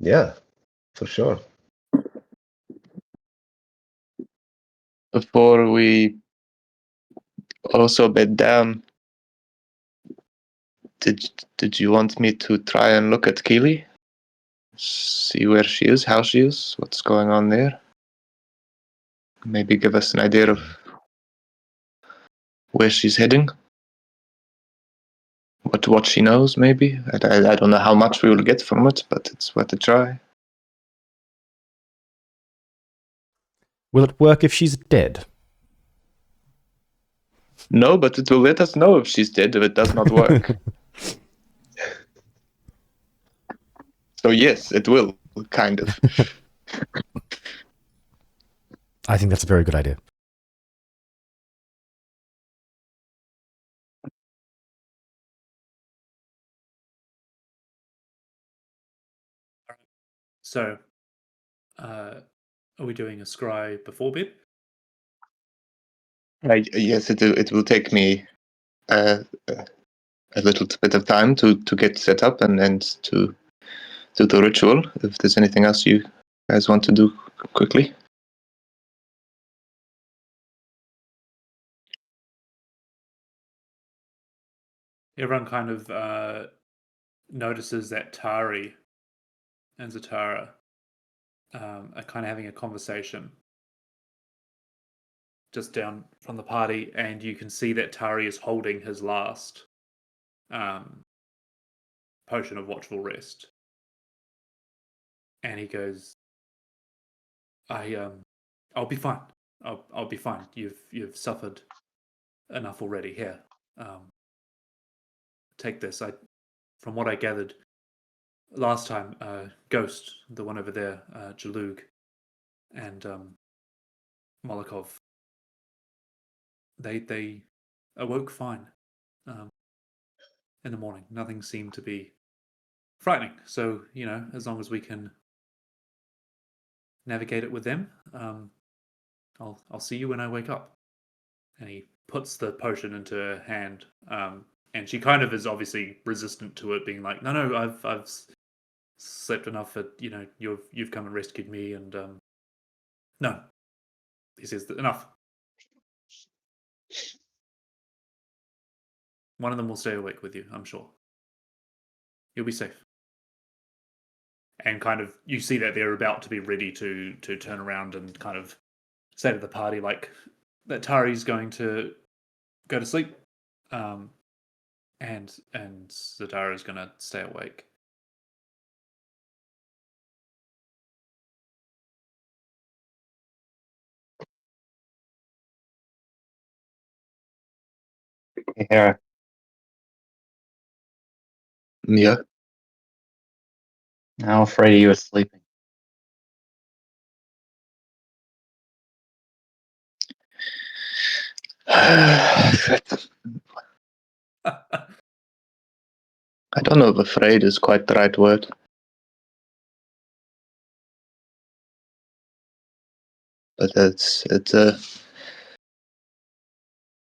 Yeah, for sure.
Before we also bed down, did you want me to try and look at Keely? See where she is, how she is, what's going on there? Maybe give us an idea of where she's heading? What she knows, maybe? I don't know how much we will get from it, but it's worth a try.
Will it work if she's dead?
No, but it will let us know if she's dead if it does not work. So yes, it will, kind of.
I think that's a very good idea.
So, are we doing a scry before bed?
Yes, it will take me a little bit of time to get set up and to do the ritual. If there's anything else you guys want to do quickly.
Everyone kind of notices that Tari and Zatara are kind of having a conversation just down from the party, and you can see that Tari is holding his last potion of watchful rest, and he goes, I'll be fine. I'll be fine. You've suffered enough already. Here, take this. From what I gathered last time, Ghost, the one over there, Jalug, and Molokov, they awoke fine in the morning. Nothing seemed to be frightening. So, as long as we can navigate it with them, I'll see you when I wake up. And he puts the potion into her hand, and she kind of is obviously resistant to it, being like, "No, I've slept enough. You've come and rescued me, and no." He says, "Enough. One of them will stay awake with you, I'm sure. You'll be safe." And kind of, you see that they're about to be ready to turn around and kind of say to the party, like, that Tari's going to go to sleep, And Zadara's gonna stay awake.
Hey, Hera,
Yeah.
how afraid are you of sleeping?
I don't know if afraid is quite the right word. But it's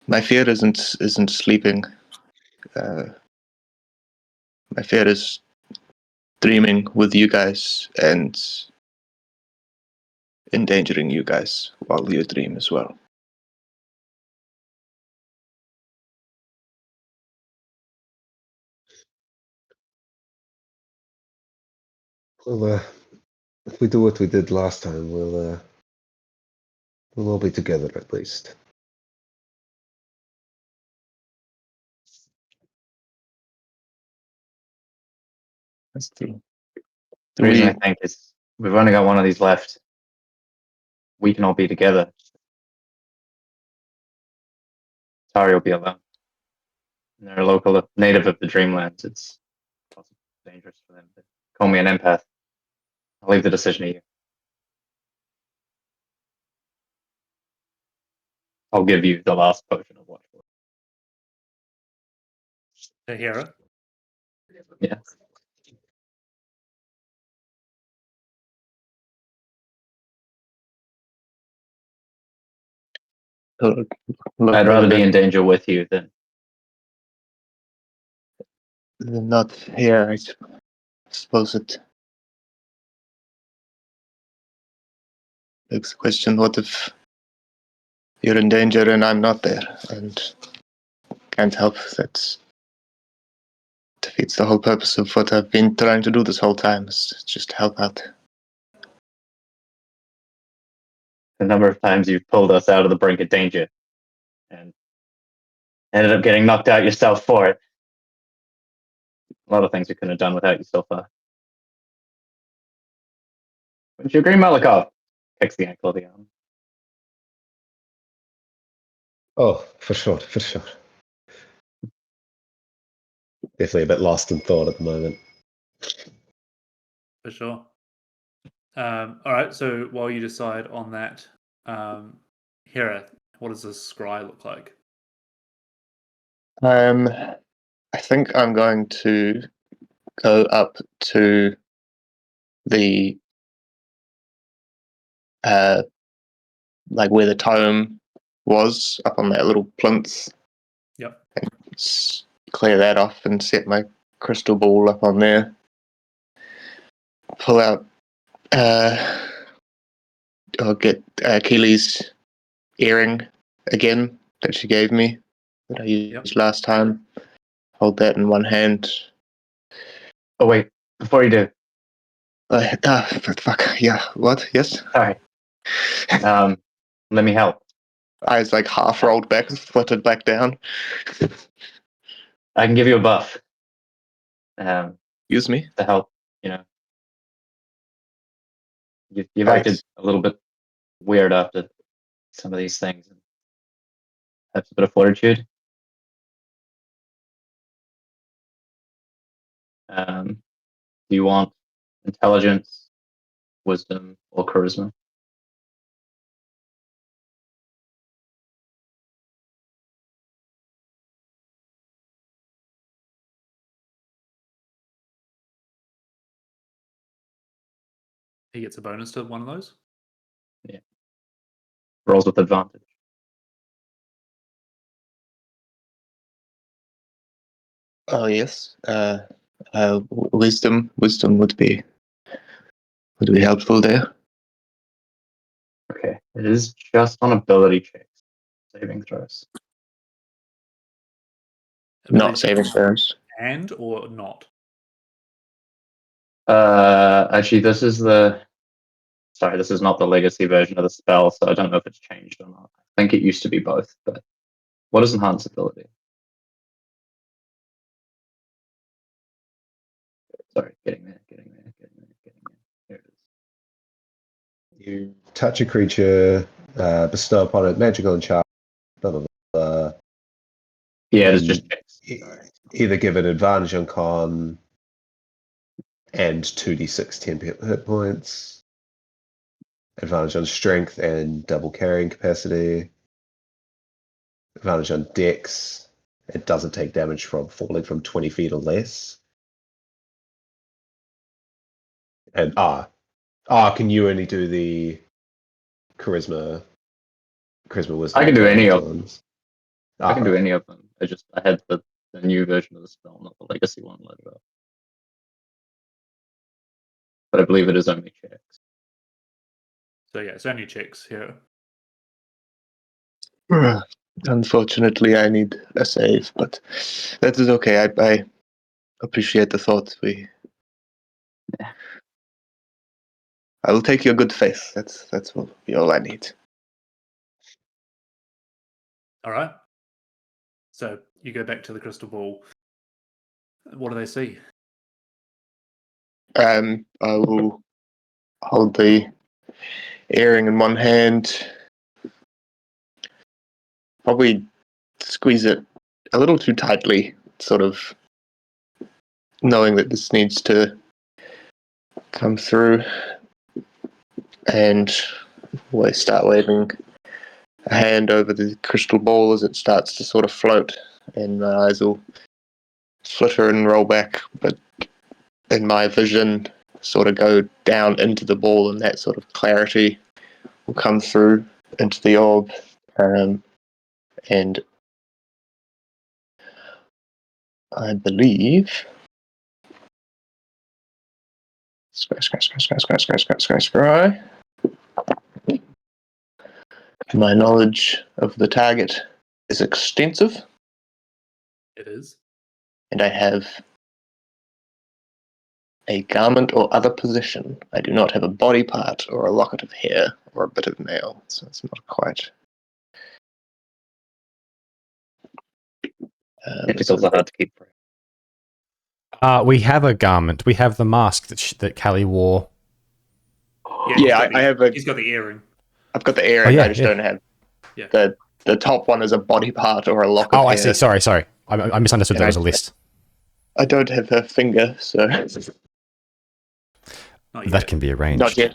my fear isn't sleeping. My fear is dreaming with you guys and endangering you guys while you dream as well.
Well, if we do what we did last time, we'll all be together at least.
That's true. The reason I think is we've only got one of these left. We can all be together. Tari will be alone. And they're a local native of the Dreamlands. It's possibly dangerous for them to call me an empath. I'll leave the decision to you. I'll give you the last potion of Watchful.
Tahira?
Yeah.
Look,
I'd rather be in danger with you than
not here. I suppose it begs the question: what if you're in danger and I'm not there and can't help? That defeats the whole purpose of what I've been trying to do this whole time. Is just help out.
the number of times you've pulled us out of the brink of danger and ended up getting knocked out yourself for it. A lot of things we couldn't have done without you so far. Wouldn't you agree, Malikov? Kicks the ankle of the arm.
Oh, for sure. Definitely a bit lost in thought at the moment.
For sure. All right, so while you decide on that, Hera, what does this scry look like?
I think I'm going to go up to the like where the tome was, up on that little plinth.
Yep.
Clear that off and set my crystal ball up on there. Pull out, or get Keely's earring again that she gave me, that I used last time. Hold that in one hand.
Oh, wait. Before you do.
Fuck, yeah, what? Yes?
Sorry. Let me help.
Eyes like half rolled back, fluttered back down.
I can give you a buff.
Use me.
To help, you know. You've acted a little bit weird after some of these things. Have a bit of fortitude. Do you want intelligence, wisdom, or charisma?
He gets a bonus to one of those.
Yeah. Rolls with advantage.
Oh yes. Wisdom would be helpful there.
Okay. It is just on ability checks, saving throws.
Not saving throws.
And or not?
Actually, this is not the legacy version of the spell, so I don't know if it's changed or not. I think it used to be both, but what is enhanced ability? Sorry, getting there. Here it is.
You touch a creature, bestow upon it magical enchantment, blah, blah, blah.
Yeah, it's just checks.
Either give it advantage on con and 2d6 10 hit points, advantage on strength and double carrying capacity, advantage on dex. It doesn't take damage from falling from 20 feet or less. And can you only do the charisma wisdom?
I can do any of them.
ones?
I can do any of them. I had the new version of the spell, not the legacy one loaded up. But I believe it is only checks.
So yeah, it's only checks here.
Unfortunately, I need a save, but that is okay. I appreciate the thought. I will take your good faith. That's all I need.
All right. So you go back to the crystal ball. What do they see?
I will hold the earring in one hand, probably squeeze it a little too tightly, sort of knowing that this needs to come through, and we start waving a hand over the crystal ball as it starts to sort of float, and my eyes will flitter and roll back, but in my vision sort of go down into the ball, and that sort of clarity will come through into the orb, and I believe scry. My knowledge of the target is extensive,
It is.
and I have a garment or other possession. I do not have a body part or a locket of hair or a bit of nail, so it's not quite.
Tentacles are hard to keep.
We have a garment. We have the mask that Callie wore.
Yeah, I have
He's got the earring.
I've got the earring.
yeah,
I just don't have
Yeah.
the top one is a body part or a lock of
Oh,
hair.
I see. Sorry. I misunderstood
And
there was a list.
I don't have her finger, so
Not
That
yet.
can be arranged.
not yet.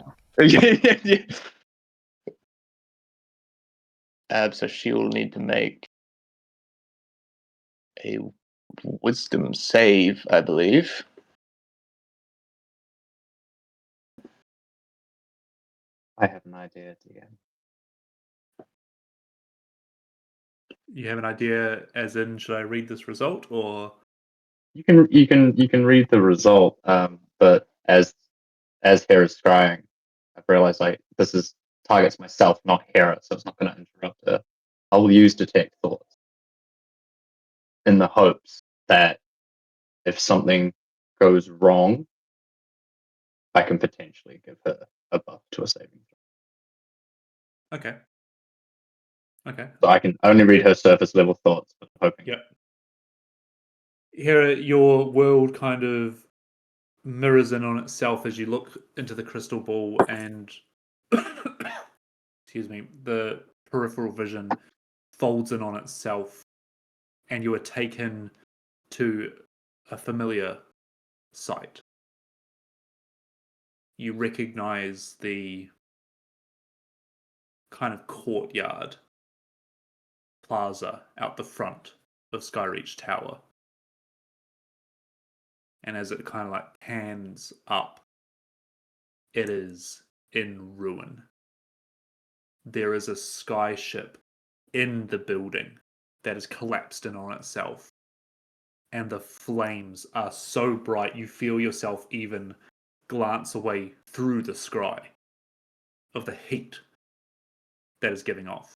yeah. So she will need to make a wisdom save, I believe.
I have an idea, DM.
You have an idea, as in, should I read this result or?
You can read the result, but as Hera's scrying, I've realized this targets myself, not Hera, so it's not going to interrupt her. I will use detect thoughts in the hopes that if something goes wrong, I can potentially give her a buff to a saving throw.
Okay.
So I can only read her surface level thoughts, but I'm hoping.
Yep. Here, your world kind of mirrors in on itself as you look into the crystal ball, and excuse me, the peripheral vision folds in on itself, and you are taken to a familiar sight. You recognize the kind of courtyard plaza out the front of Skyreach Tower. And as it kind of like pans up, it is in ruin. There is a skyship in the building that has collapsed in on itself. And the flames are so bright you feel yourself even glance away through the scry of the heat that is giving off.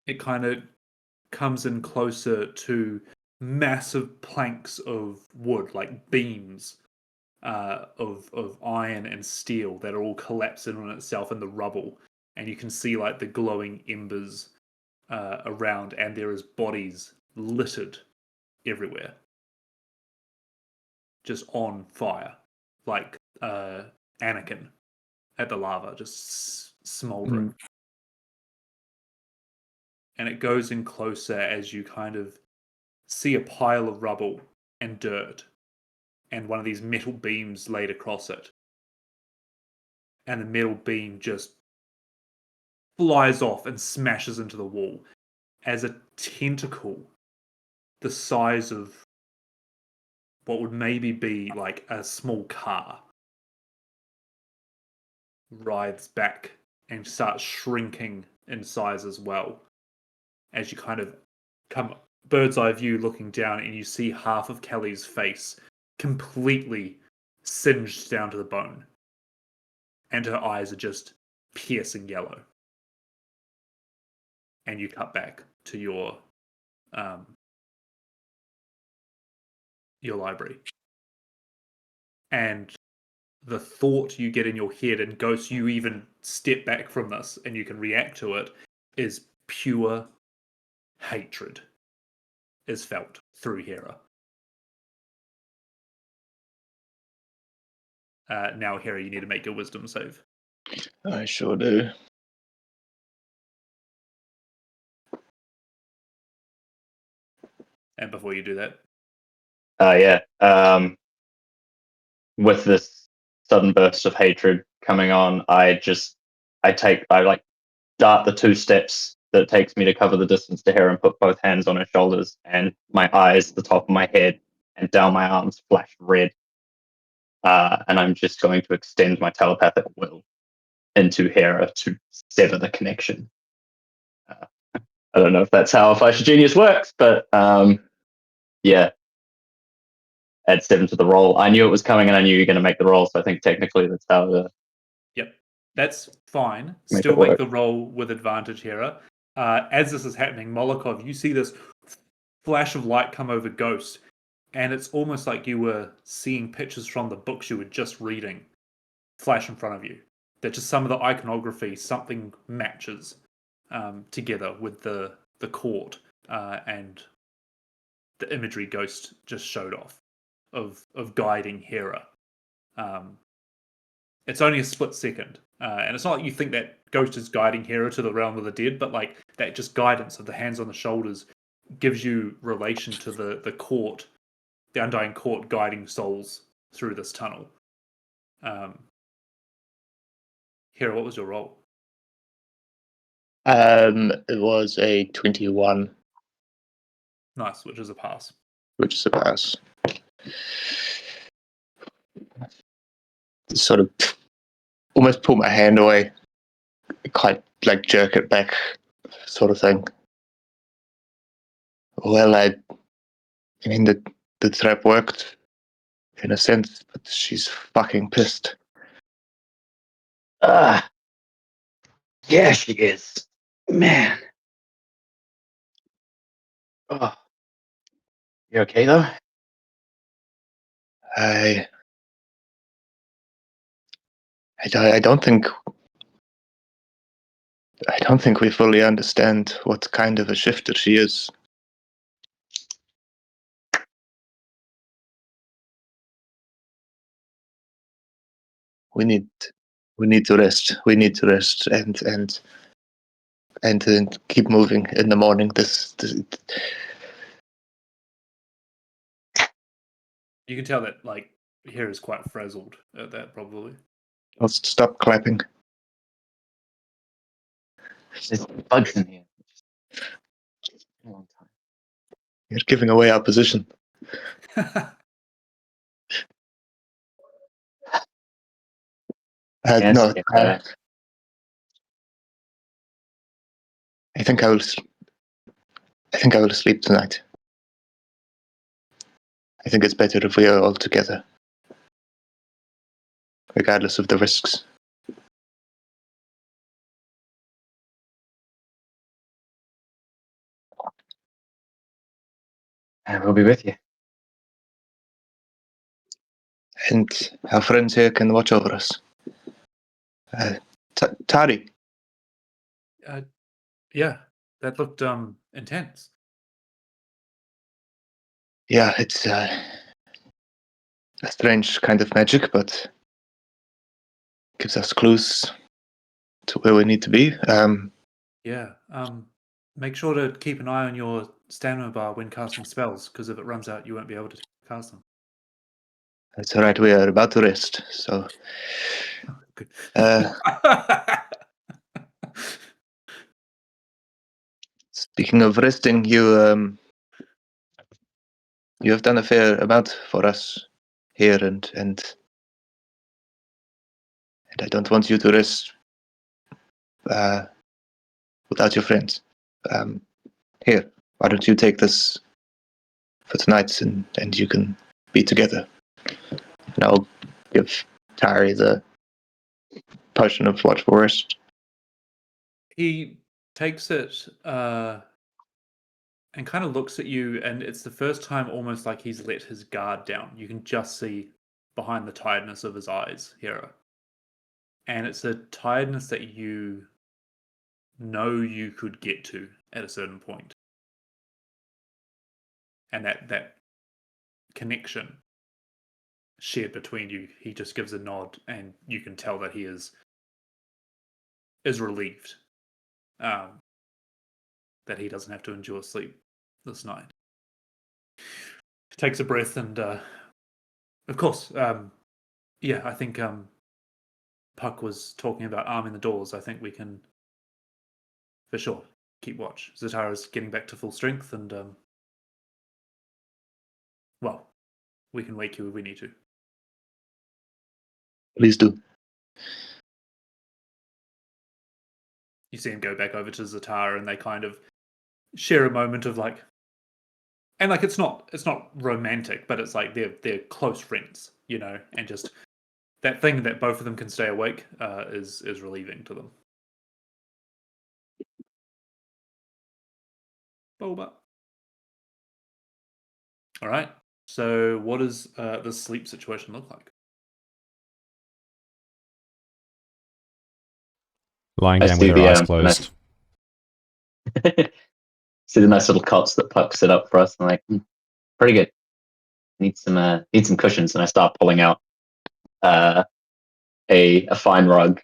It kind of comes in closer to massive planks of wood, like beams of iron and steel that are all collapsing on itself in the rubble, and you can see like the glowing embers around, and there is bodies littered everywhere. just on fire, like Anakin at the lava, just smoldering. And it goes in closer as you kind of see a pile of rubble and dirt and one of these metal beams laid across it. And the metal beam just flies off and smashes into the wall as a tentacle the size of what would maybe be like a small car writhes back and starts shrinking in size as well. As you kind of come bird's eye view looking down, and you see half of Kelly's face completely singed down to the bone. And her eyes are just piercing yellow. And you cut back to your library. And the thought you get in your head, and Ghost, you even step back from this and you can react to it, is pure hatred is felt through Hera. Now, Hera, you need to make your wisdom save.
I sure do.
And before you do that,
with this sudden burst of hatred coming on, I dart the 2 steps that it takes me to cover the distance to Hera and put both hands on her shoulders, and my eyes, the top of my head, and down my arms flash red. And I'm just going to extend my telepathic will into Hera to sever the connection. I don't know if that's how a Flash of Genius works, but yeah. Add 7 to the roll. I knew it was coming and I knew you were going to make the roll, so I think technically that's how
Yep, that's fine.
Make
Still
it
make
work.
the roll with advantage, Hera. As this is happening, Molokov, you see this flash of light come over Ghost, and it's almost like you were seeing pictures from the books you were just reading flash in front of you. That just some of the iconography, something matches together with the court and the imagery Ghost just showed off of guiding Hera. It's only a split second, and it's not like you think that Ghost is guiding Hera to the realm of the dead, but like that just guidance of the hands on the shoulders gives you relation to the court, the undying court guiding souls through this tunnel. Hera, what was your roll?
It was a 21,
Nice, which is a pass.
which is a pass. Sort of almost pull my hand away, quite like jerk it back, sort of thing. Well, I mean, the trap worked in a sense, but she's fucking pissed.
Yeah, she is. Man. Oh. You okay though?
I don't think we fully understand what kind of a shifter she is. We need to rest. We need to rest and then keep moving in the morning. This
You can tell that like Hera's quite frazzled at that, probably.
I'll stop clapping.
There's bugs in here. A long time.
You're giving away our position.
Yes,
No,
yeah.
I think I will sleep tonight. I think it's better if we are all together, regardless of the risks.
And we'll be with you.
And our friends here can watch over us. Tari,
Yeah, that looked intense.
yeah, it's a strange kind of magic, but gives us clues to where we need to be.
Yeah. Make sure to keep an eye on your stamina bar when casting spells, because if it runs out, you won't be able to cast them.
That's all right. We are about to rest. So,
Good.
speaking of resting, you have done a fair amount for us here, and I don't want you to rest without your friends. Here, why don't you take this for tonight, and you can be together. And I'll give Tari the potion of watchful rest.
He takes it and kind of looks at you, and it's the first time almost like he's let his guard down. You can just see behind the tiredness of his eyes, Hera. And it's a tiredness that you know you could get to at a certain point. And that connection shared between you, he just gives a nod, and you can tell that he is relieved that he doesn't have to endure sleep this night. Takes a breath, and of course, yeah, I think Puck was talking about arming the doors. I think we can, for sure, keep watch. Zatara's getting back to full strength, and well, we can wake you if we need to.
Please do.
You see him go back over to Zatara, and they kind of share a moment of like, and like it's not romantic, but it's like they're close friends, you know, and just that thing that both of them can stay awake is relieving to them. Boba. All right. So, what does the sleep situation look like?
Lying
I
down
see
with her
the
eyes closed.
see the nice little cots that Puck set up for us. I'm like, pretty good. Need some cushions, and I start pulling out a fine rug,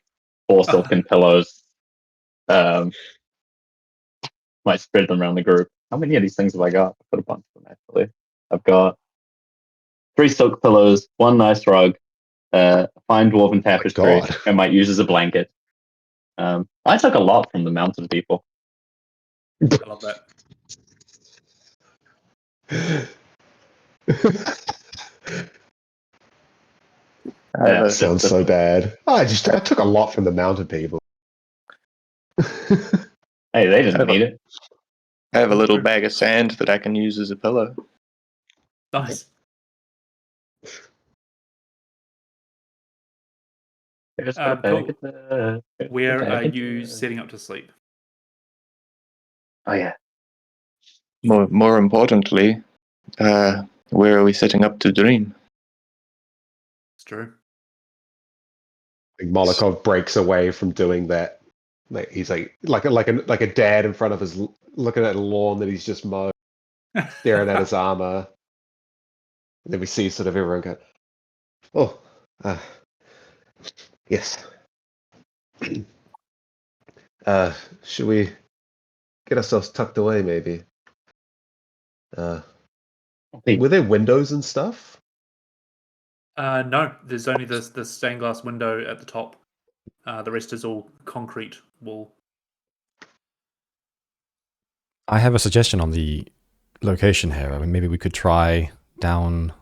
4 silken pillows. Might spread them around the group. How many of these things have I got? I've got a bunch of them actually. I've got 3 silk pillows, 1 nice rug, a fine dwarven tapestry.
God.
I might use as a blanket. I took a lot from the mountain people.
I love that.
Sounds so bad. I took a lot from the mountain people.
Hey, they didn't need it.
I have a little bag of sand that I can use as a pillow.
Nice. Cool. Where are you setting up to sleep?
Oh yeah.
More importantly, where are we setting up to dream?
It's true.
Molokov breaks away from doing that. Like, he's like a dad in front of his looking at a lawn that he's just mowed, staring at his armor. And then we see sort of everyone go, "Oh, yes." Should we get ourselves tucked away, maybe? Were there windows and stuff?
No, there's only this stained glass window at the top. The rest is all concrete wall.
I have a suggestion on the location here. I mean, maybe we could try down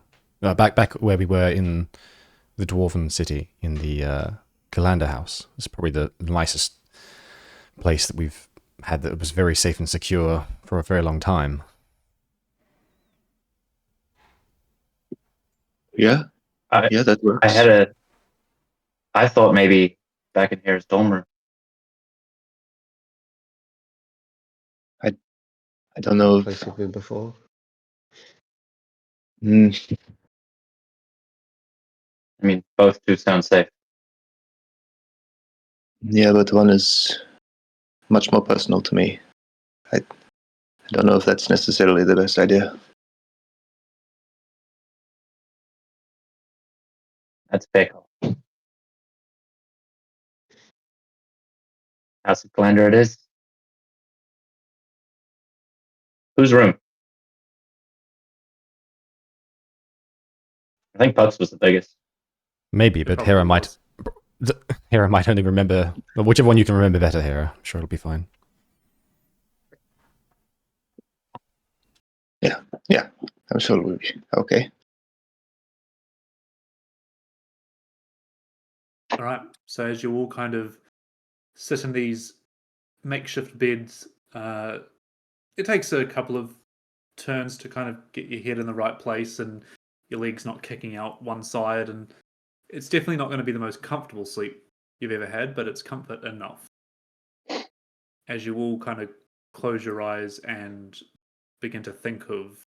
back where we were in the Dwarven City in the Kalander House. It's probably the nicest place that we've had that was very safe and secure for a very long time.
Yeah, yeah, that works.
I thought maybe back in Harris Dolmer.
I don't know.
Place we've been before.
I mean, both do sound safe.
Yeah, but one is much more personal to me. I don't know if that's necessarily the best idea.
That's fair. House of Galander it is. Whose room? I think Puck's was the biggest.
Maybe, but Hera might. Hera might only remember. Well, whichever one you can remember better, Hera. I'm sure it'll be fine.
Yeah, I'm sure it will be okay.
All right. So as you all kind of sit in these makeshift beds, it takes a couple of turns to kind of get your head in the right place and your legs not kicking out one side, and it's definitely not going to be the most comfortable sleep you've ever had, but it's comfort enough. As you all kind of close your eyes and begin to think of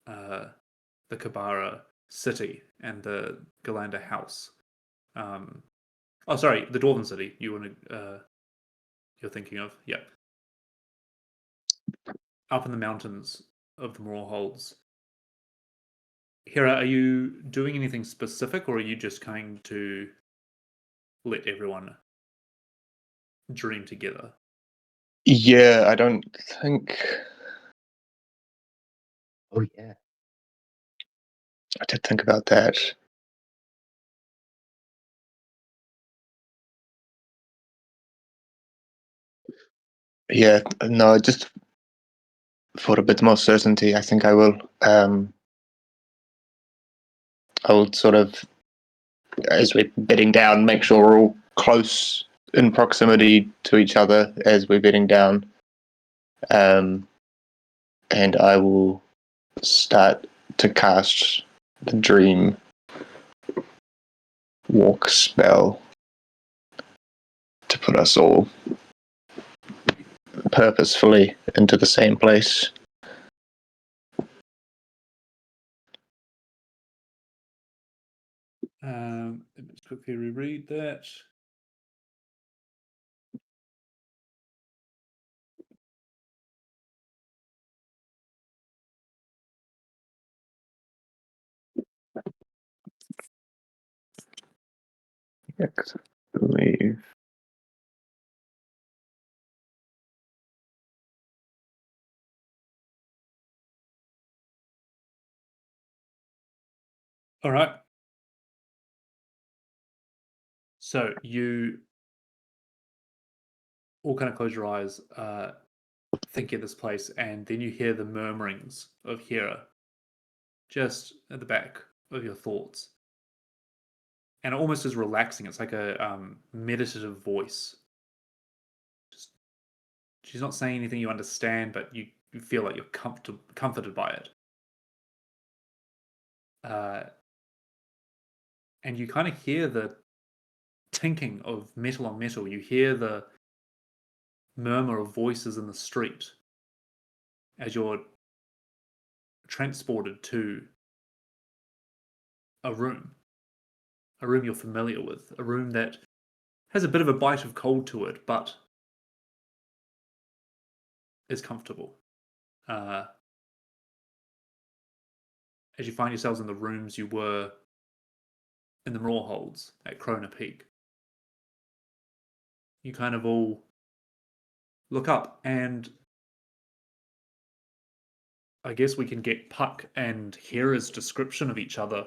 the Kabara city and the Galanda house. Oh, sorry, the Dwarven city. You're thinking of, yeah. Up in the mountains of the Moorholds. Hera, are you doing anything specific, or are you just going to let everyone dream together?
Yeah, I don't think
Oh yeah.
I did think about that. Yeah, no, just for a bit more certainty, I think I will. I will sort of, as we're bedding down, make sure we're all close in proximity to each other as we're bedding down. And I will start to cast the dream walk spell to put us all purposefully into the same place.
Let's quickly reread that.
Yes, I believe.
All right. So you all kind of close your eyes, think of this place, and then you hear the murmurings of Hera just at the back of your thoughts. And it almost is relaxing. It's like a meditative voice. Just, she's not saying anything you understand, but you feel like you're comforted by it. And you kind of hear the tinking of metal on metal. You hear the murmur of voices in the street as you're transported to a room you're familiar with, a room that has a bit of a bite of cold to it, but is comfortable. As you find yourselves in the rooms you were in the Rawholds at Krona Peak, you kind of all look up, and I guess we can get Puck and Hera's description of each other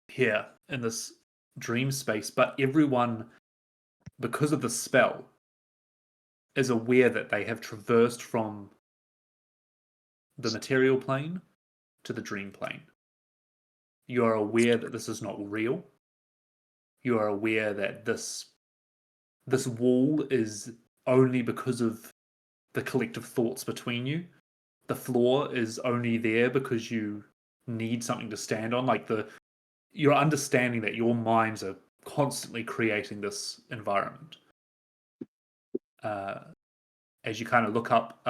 here in this dream space, but everyone, because of the spell, is aware that they have traversed from the material plane to the dream plane. You are aware that this is not real. You are aware that this wall is only because of the collective thoughts between you. The floor is only there because you need something to stand on. Like you're understanding that your minds are constantly creating this environment. As you kind of look up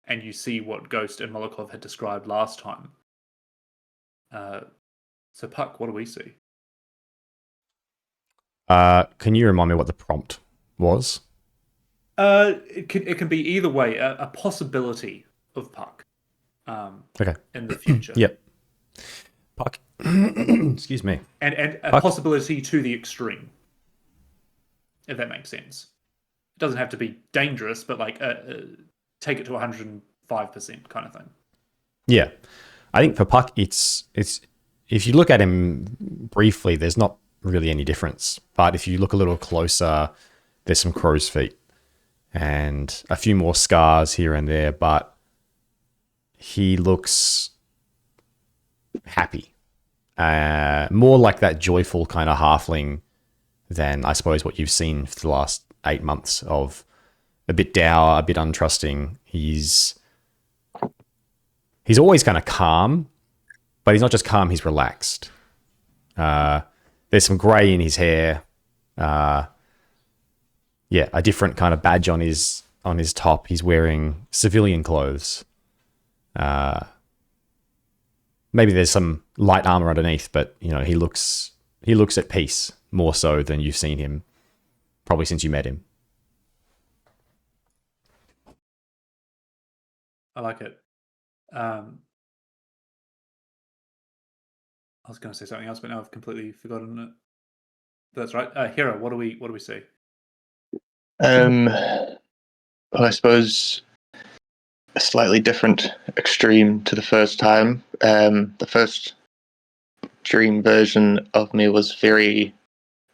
and you see what Ghost and Molokov had described last time. So Puck, what do we see?
Can you remind me what the prompt was?
It can be either way. A possibility of Puck.
Okay.
In the future.
Yep. Puck Excuse me.
And a
Puck.
possibility to the extreme, if that makes sense. It doesn't have to be dangerous, but like take it to 105% kind of thing.
Yeah, I think for Puck, it's if you look at him briefly, there's not really any difference. But if you look a little closer, there's some crow's feet and a few more scars here and there. But he looks happy, more like that joyful kind of halfling than I suppose what you've seen for the last 8 months of a bit dour, a bit untrusting. He's always kind of calm, but he's not just calm, he's relaxed. There's some grey in his hair. A different kind of badge on his top. He's wearing civilian clothes. Maybe there's some light armor underneath, but he looks at peace more so than you've seen him probably since you met him.
I like it. I was going to say something else, but now I've completely forgotten it. That's right. Hera, what do we see?
Well, I suppose a slightly different extreme to the first time. The first dream version of me was very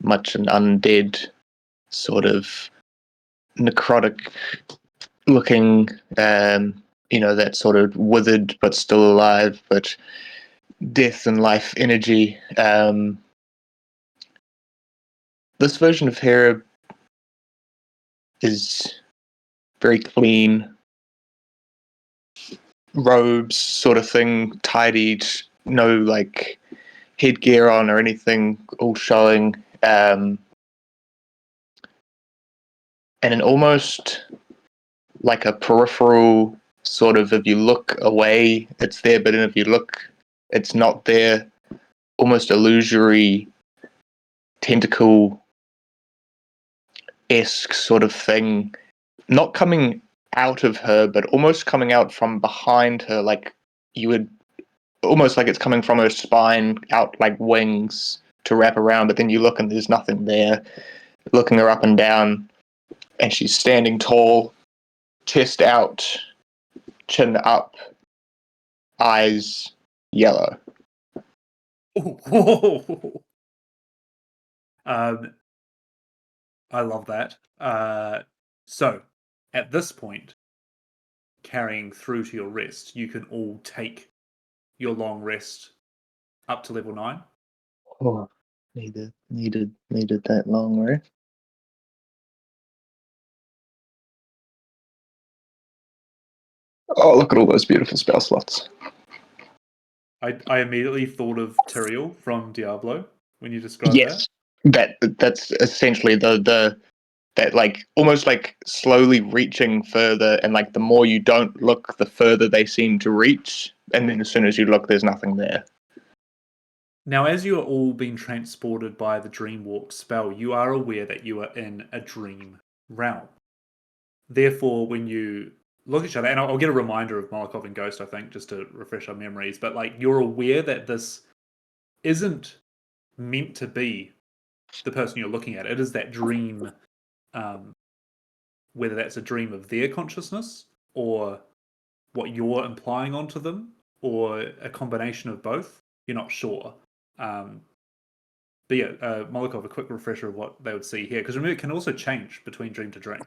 much an undead, sort of necrotic looking, that sort of withered but still alive, but death and life energy. This version of Hera is very clean, robes sort of thing, tidied, no like headgear on or anything, all showing. And an almost like a peripheral sort of, if you look away, it's there, but if you look, it's not there. Almost illusory tentacle-esque sort of thing, not coming out of her, but almost coming out from behind her, like you would, almost like it's coming from her spine out like wings to wrap around, but then you look and there's nothing there. Looking her up and down, and she's standing tall, chest out, chin up, eyes yellow.
I love that. So, at this point, carrying through to your rest, you can all take your long rest up to level 9.
Oh, needed that long rest. Oh, look at all those beautiful spell slots.
I immediately thought of Tyrael from Diablo when you described
Yes, that's essentially the that like almost like slowly reaching further, and like the more you don't look, the further they seem to reach, and then as soon as you look, there's nothing there.
Now, as you are all being transported by the Dreamwalk spell, you are aware that you are in a dream realm. Therefore, when you look at each other, and I'll get a reminder of Molotov and Ghost, I think, just to refresh our memories, but like you're aware that this isn't meant to be the person you're looking at. It is that dream, whether that's a dream of their consciousness or what you're implying onto them, or a combination of both. You're not sure. But yeah, Molotov, a quick refresher of what they would see here, because remember, it can also change between dream to dream.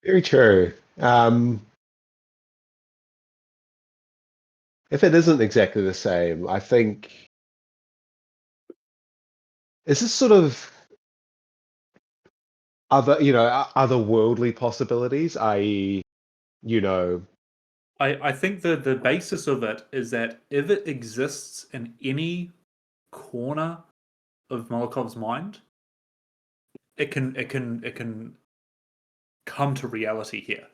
Very true. If it isn't exactly the same, I think is this sort of otherworldly possibilities, i.e.,
I think the basis of it is that if it exists in any corner of Molotov's mind, it can come to reality here.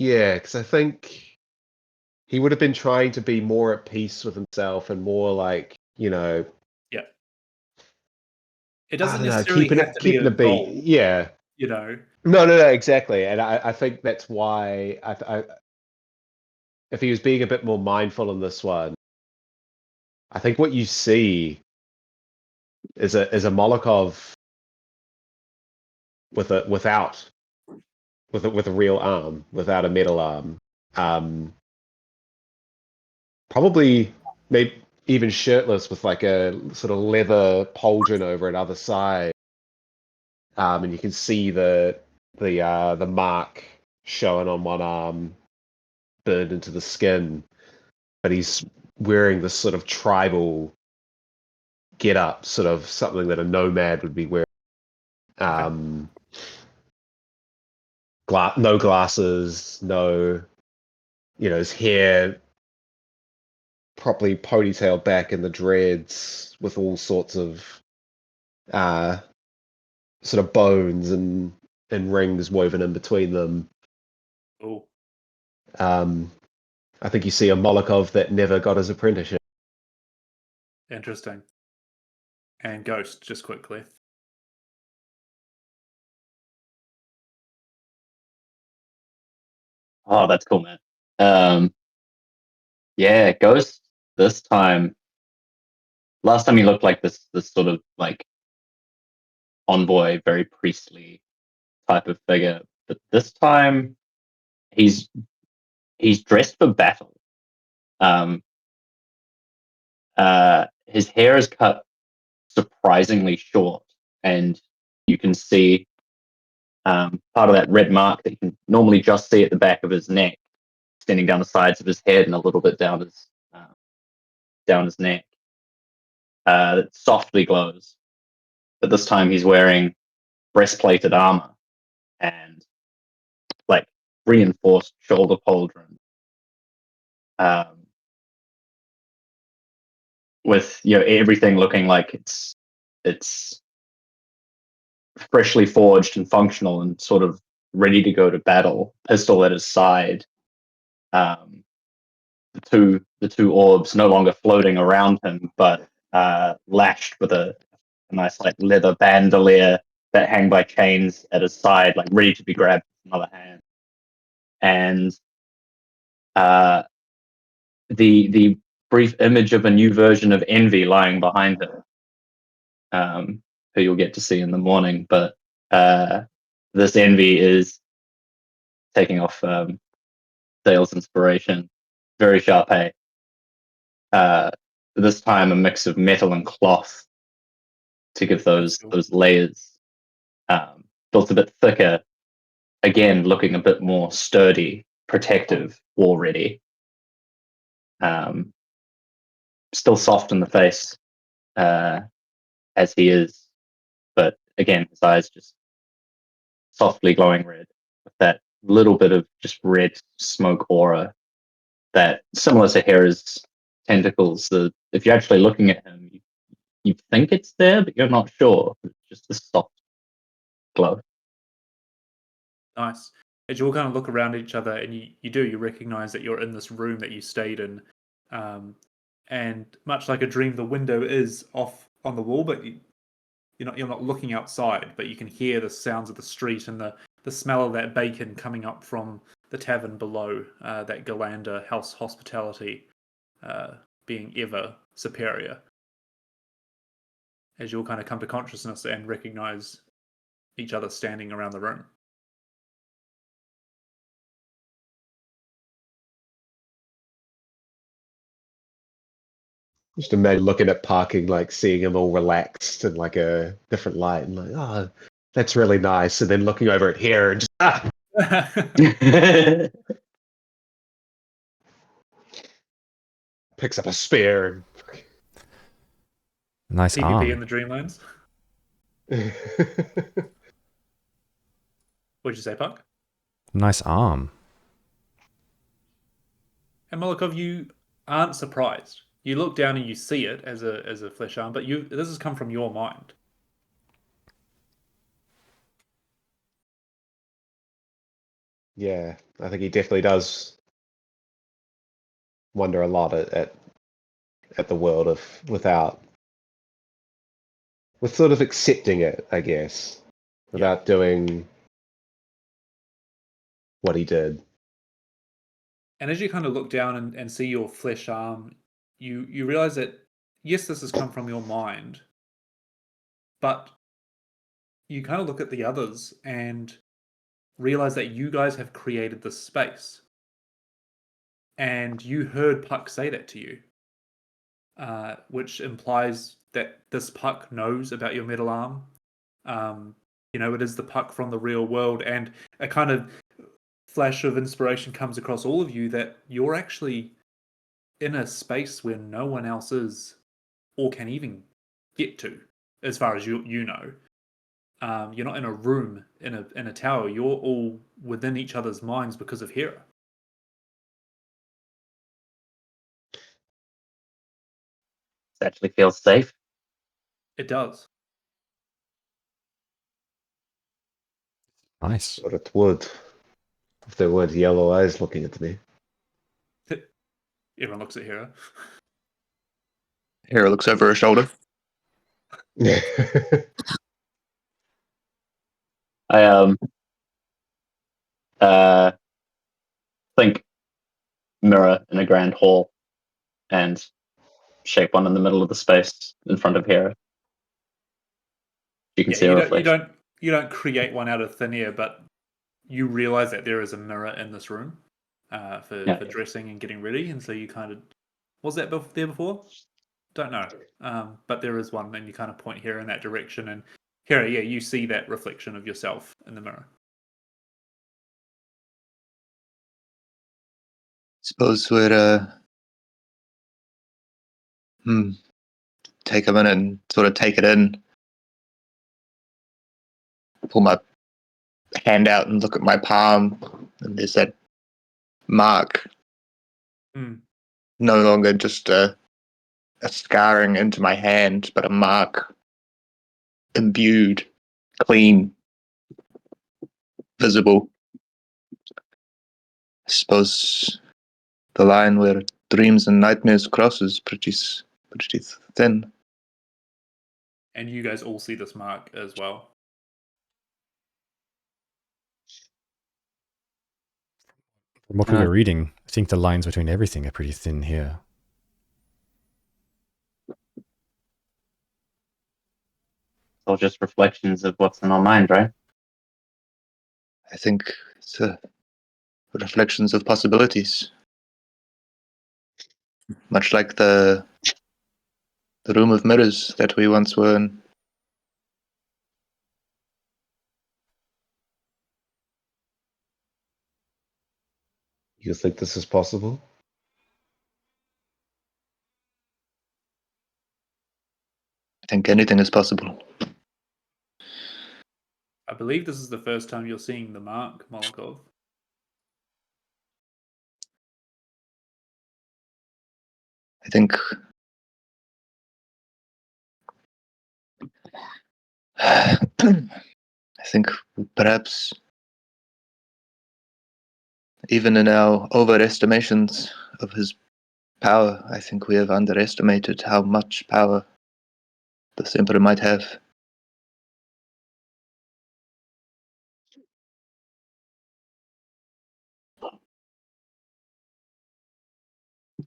yeah, because I think he would have been trying to be more at peace with himself and more like,
Yeah. It
I
doesn't
don't know,
necessarily have to be
keeping
a
the beat.
goal,
Yeah.
you know.
No, exactly. And I think that's why if he was being a bit more mindful in this one, I think what you see is a Molokov with a real arm, without a metal arm. Probably maybe even shirtless with like a sort of leather pauldron over another side. And you can see the mark showing on one arm, burned into the skin. But he's wearing this sort of tribal get up, sort of something that a nomad would be wearing. No glasses, no, his hair properly ponytailed back in the dreads with all sorts of sort of bones and rings woven in between them.
Oh,
I think you see a Molokov that never got his apprenticeship.
interesting. And Ghost, just quickly.
Oh, that's cool, man. Yeah, Ghost this time. Last time he looked like this sort of like envoy, very priestly type of figure, but this time he's dressed for battle. His hair is cut surprisingly short, and you can see part of that red mark that you can normally just see at the back of his neck, extending down the sides of his head and a little bit down his neck. That softly glows, but this time he's wearing breastplated armor and like reinforced shoulder pauldron, with everything looking like it's freshly forged and functional and sort of ready to go to battle. Pistol at his side. The two orbs no longer floating around him, but lashed with a nice like leather bandolier that hang by chains at his side, like ready to be grabbed with another hand. And the brief image of a new version of Envy lying behind him, who you'll get to see in the morning. But this Envy is taking off Dale's inspiration. Very sharp, hey? This time a mix of metal and cloth to give those layers. Built a bit thicker, again looking a bit more sturdy, protective, war ready. Still soft in the face, as he is, but again his eyes just softly glowing red with that little bit of just red smoke aura that, similar to Hera's tentacles, if you're actually looking at him, you think it's there, but you're not sure. It's just a soft glow.
Nice. As you all kind of look around each other, and you recognize that you're in this room that you stayed in, and much like a dream, the window is off on the wall, but you're not looking outside, but you can hear the sounds of the street and the smell of that bacon coming up from the tavern below, that Galander house hospitality being ever superior. As you all kind of come to consciousness and recognize each other standing around the room.
Just imagine looking at parking, like seeing him all relaxed in like a different light, and like, oh, that's really nice. And then looking over at here and just picks up a spear.
Nice
PvP
arm.
in the Dreamlands. What'd you say, Puck?
Nice arm.
And Molokov, you aren't surprised. You look down and you see it as a flesh arm, but this has come from your mind.
Yeah, I think he definitely does wonder a lot at the world with sort of accepting it, I guess, without doing what he did.
And as you kind of look down and see your flesh arm, you realize that, yes, this has come from your mind, but you kind of look at the others and realize that you guys have created this space. And you heard Puck say that to you, which implies that this Puck knows about your metal arm. It is the Puck from the real world, and a kind of flash of inspiration comes across all of you that you're actually in a space where no one else is or can even get to, as far as you know. You're not in a room in a tower. You're all within each other's minds because of Hera.
It actually feels safe.
It does.
Nice.
But it would if there weren't yellow eyes looking at me.
Everyone looks at Hera.
Hera looks over her shoulder.
I think mirror in a grand hall and shape one in the middle of the space in front of Hera. You can see a reflection.
You don't create one out of thin air, but you realize that there is a mirror in this room for dressing and getting ready, and so you kind of was that there before? Don't know, but there is one, and you kind of point Hera in that direction, and Hera, you see that reflection of yourself in the mirror.
Suppose we're take a minute and sort of take it in. Pull my hand out and look at my palm, and there's that mark. No longer just a scarring into my hand, but a mark, imbued, clean, visible. I suppose the line where dreams and nightmares cross is pretty thin.
And you guys all see this mark as well.
From what we were reading, I think the lines between everything are pretty thin here.
It's all just reflections of what's in our mind, right?
I think it's reflections of possibilities. Much like the room of mirrors that we once were in.
You think this is possible?
I think anything is possible.
I believe this is the first time you're seeing the mark, Molokov.
I think perhaps even in our overestimations of his power, I think we have underestimated how much power this Emperor might have.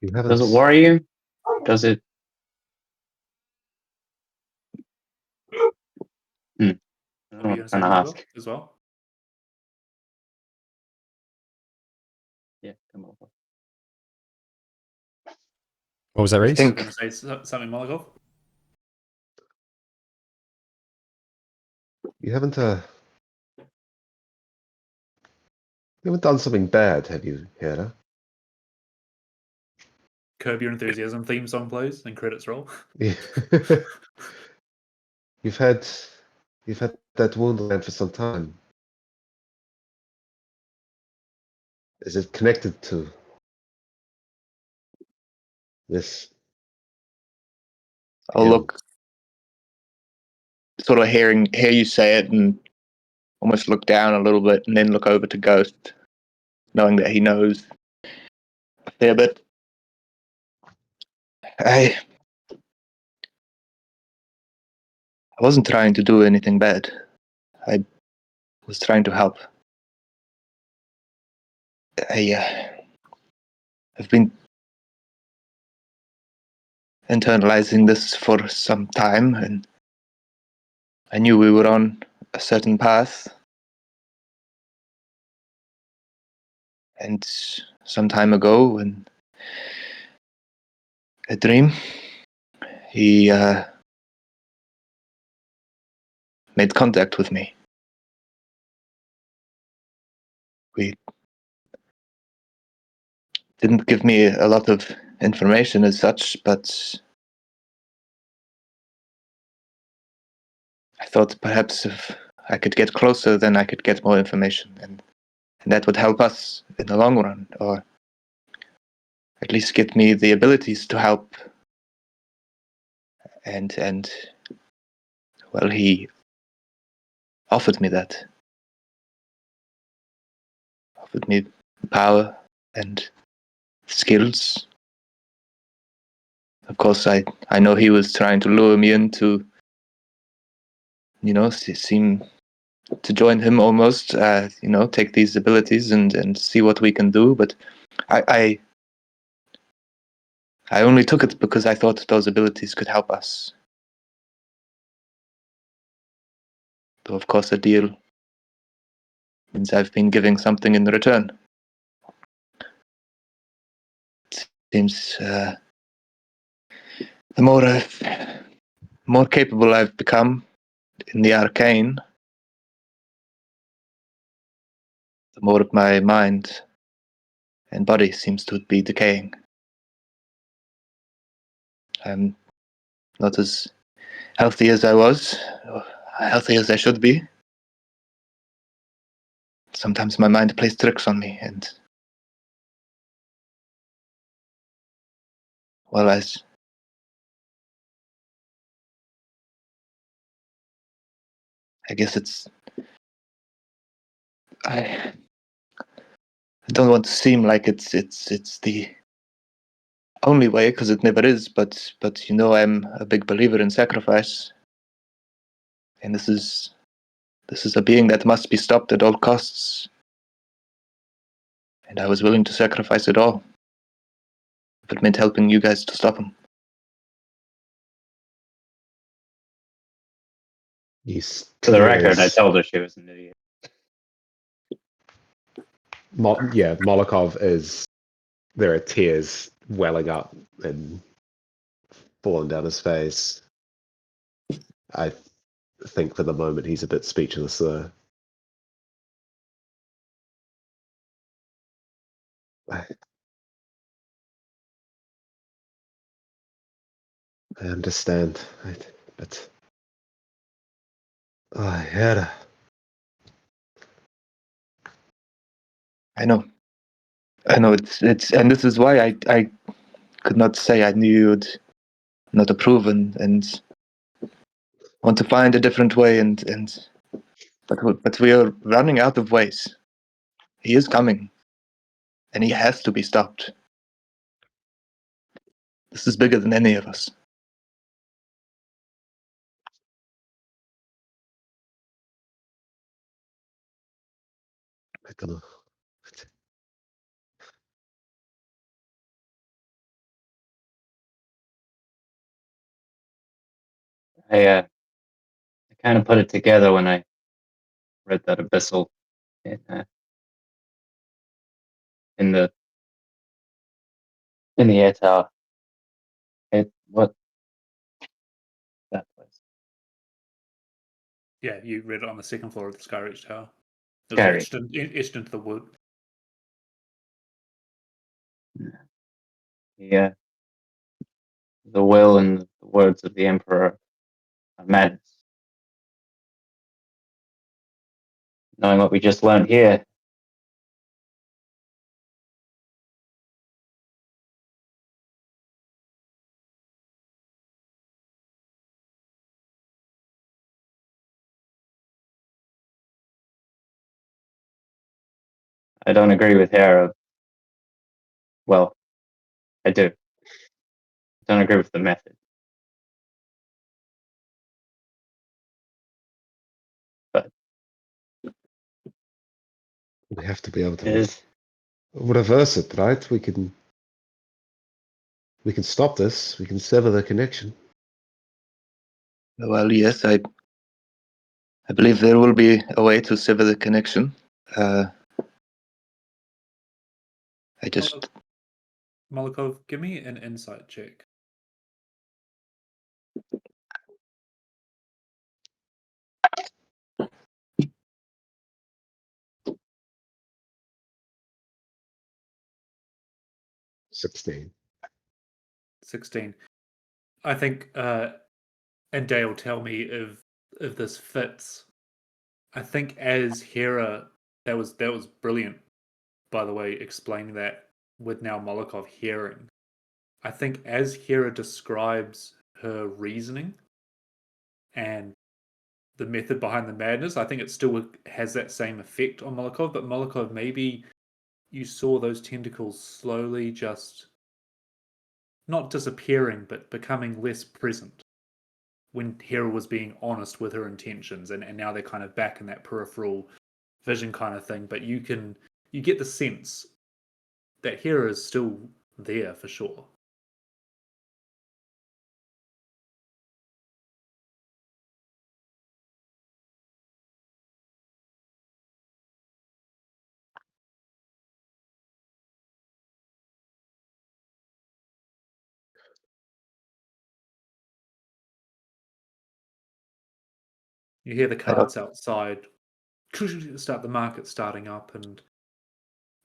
Does it worry you? Does it?
What are you going to say, Molokov, as well?
Yeah, come on.
What was that, Reese?
You were going to say something, Molokov?
You haven't done something bad, have you, Hera?
Curb Your Enthusiasm theme song plays and credits roll.
Yeah. You've had that wound around for some time. Is it connected to this?
I'll look, sort of hear you say it, and almost look down a little bit, and then look over to Ghost, knowing that he knows a fair bit. I wasn't trying to do anything bad. I was trying to help. I've been internalizing this for some time, and I knew we were on a certain path. And some time ago, in a dream, he made contact with me. We didn't give me a lot of information as such, but I thought perhaps if I could get closer, then I could get more information, and that would help us in the long run, or at least get me the abilities to help. And well, he offered me that, offered me power and skills. Of course, I know he was trying to lure me into, seem to join him almost, take these abilities and see what we can do. But I only took it because I thought those abilities could help us. Though, of course, a deal means I've been giving something in return. It seems the more capable I've become in the arcane, the more of my mind and body seems to be decaying. I'm not as healthy as I was, or healthy as I should be. Sometimes my mind plays tricks on me, and well, I guess I don't want to seem like it's the only way, because it never is. But I'm a big believer in sacrifice, and this is a being that must be stopped at all costs. And I was willing to sacrifice it all if it meant helping you guys to stop him.
For the record, I told her she was an idiot.
Molokov is. There are tears welling up and falling down his face. I think for the moment he's a bit speechless there. I understand, but yeah.
I know. It's and this is why I could not say I knew you'd not approve and want to find a different way but we are running out of ways. He is coming, and he has to be stopped. This is bigger than any of us.
I don't know.
I kind of put it together when I read that abyssal in the air tower. What that place?
Yeah, you read it on the second floor of the Skyreach Tower. It was
Scary.
etched into the wood.
Yeah. The will and the words of the Emperor are madness. Knowing what we just learned here, I don't agree with Hera. Well, I do. I don't agree with the method. But
We have to be able
it
to
is
reverse it, right? We can We can stop this. We can sever the connection.
Well, yes, I believe there will be a way to sever the connection. I just
Molokov, give me an insight check.
$16.
16. I think, and Dale, tell me if this fits. I think as Hera, that was brilliant, by the way, explaining that with now Molokov hearing. I think as Hera describes her reasoning and the method behind the madness, I think it still has that same effect on Molokov. But Molokov, maybe you saw those tentacles slowly just not disappearing, but becoming less present when Hera was being honest with her intentions, and now they're kind of back in that peripheral vision kind of thing. But you get the sense that Hera is still there for sure. You hear the carts outside start the market starting up, and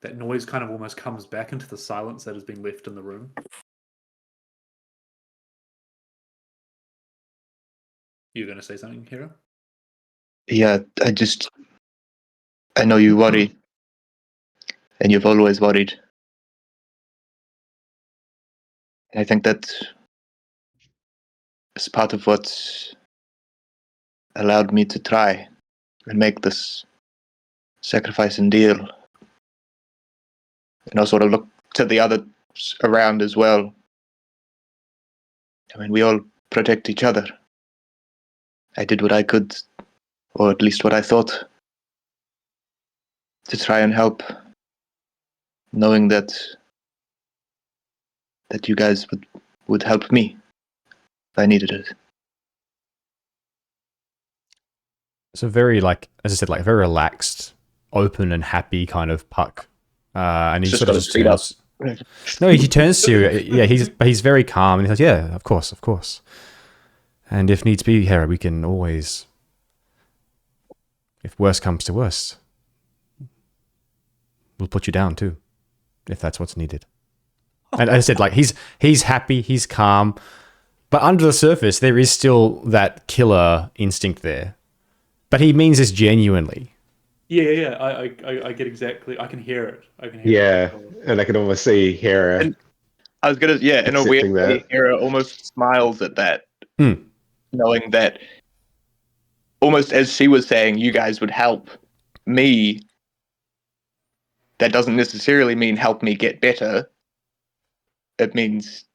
that noise kind of almost comes back into the silence that has been left in the room. You're going to say something, Hera?
Yeah, I know you worry, and you've always worried. I think that is part of what allowed me to try and make this sacrifice and deal. And I'll sort of look to the others around as well. I mean, we all protect each other. I did what I could, or at least what I thought, to try and help, knowing that you guys would help me if I needed it.
It's a very, like, as I said, like, very relaxed, open and happy kind of Puck. And he
Just
sort of
got
just
his feet up.
turns. No, he turns to you. Yeah, he's very calm, and he says, "Yeah, of course. And if needs be, Hera, we can always, if worst comes to worst, we'll put you down too, if that's what's needed." And as I said, like, he's happy, he's calm, but under the surface, there is still that killer instinct there. But he means this genuinely.
Yeah. I get exactly. I can hear it.
Yeah, and I can almost see Hera.
And I was gonna, in a weird way, Hera almost smiles at that, knowing that almost as she was saying, you guys would help me. That doesn't necessarily mean help me get better. It means,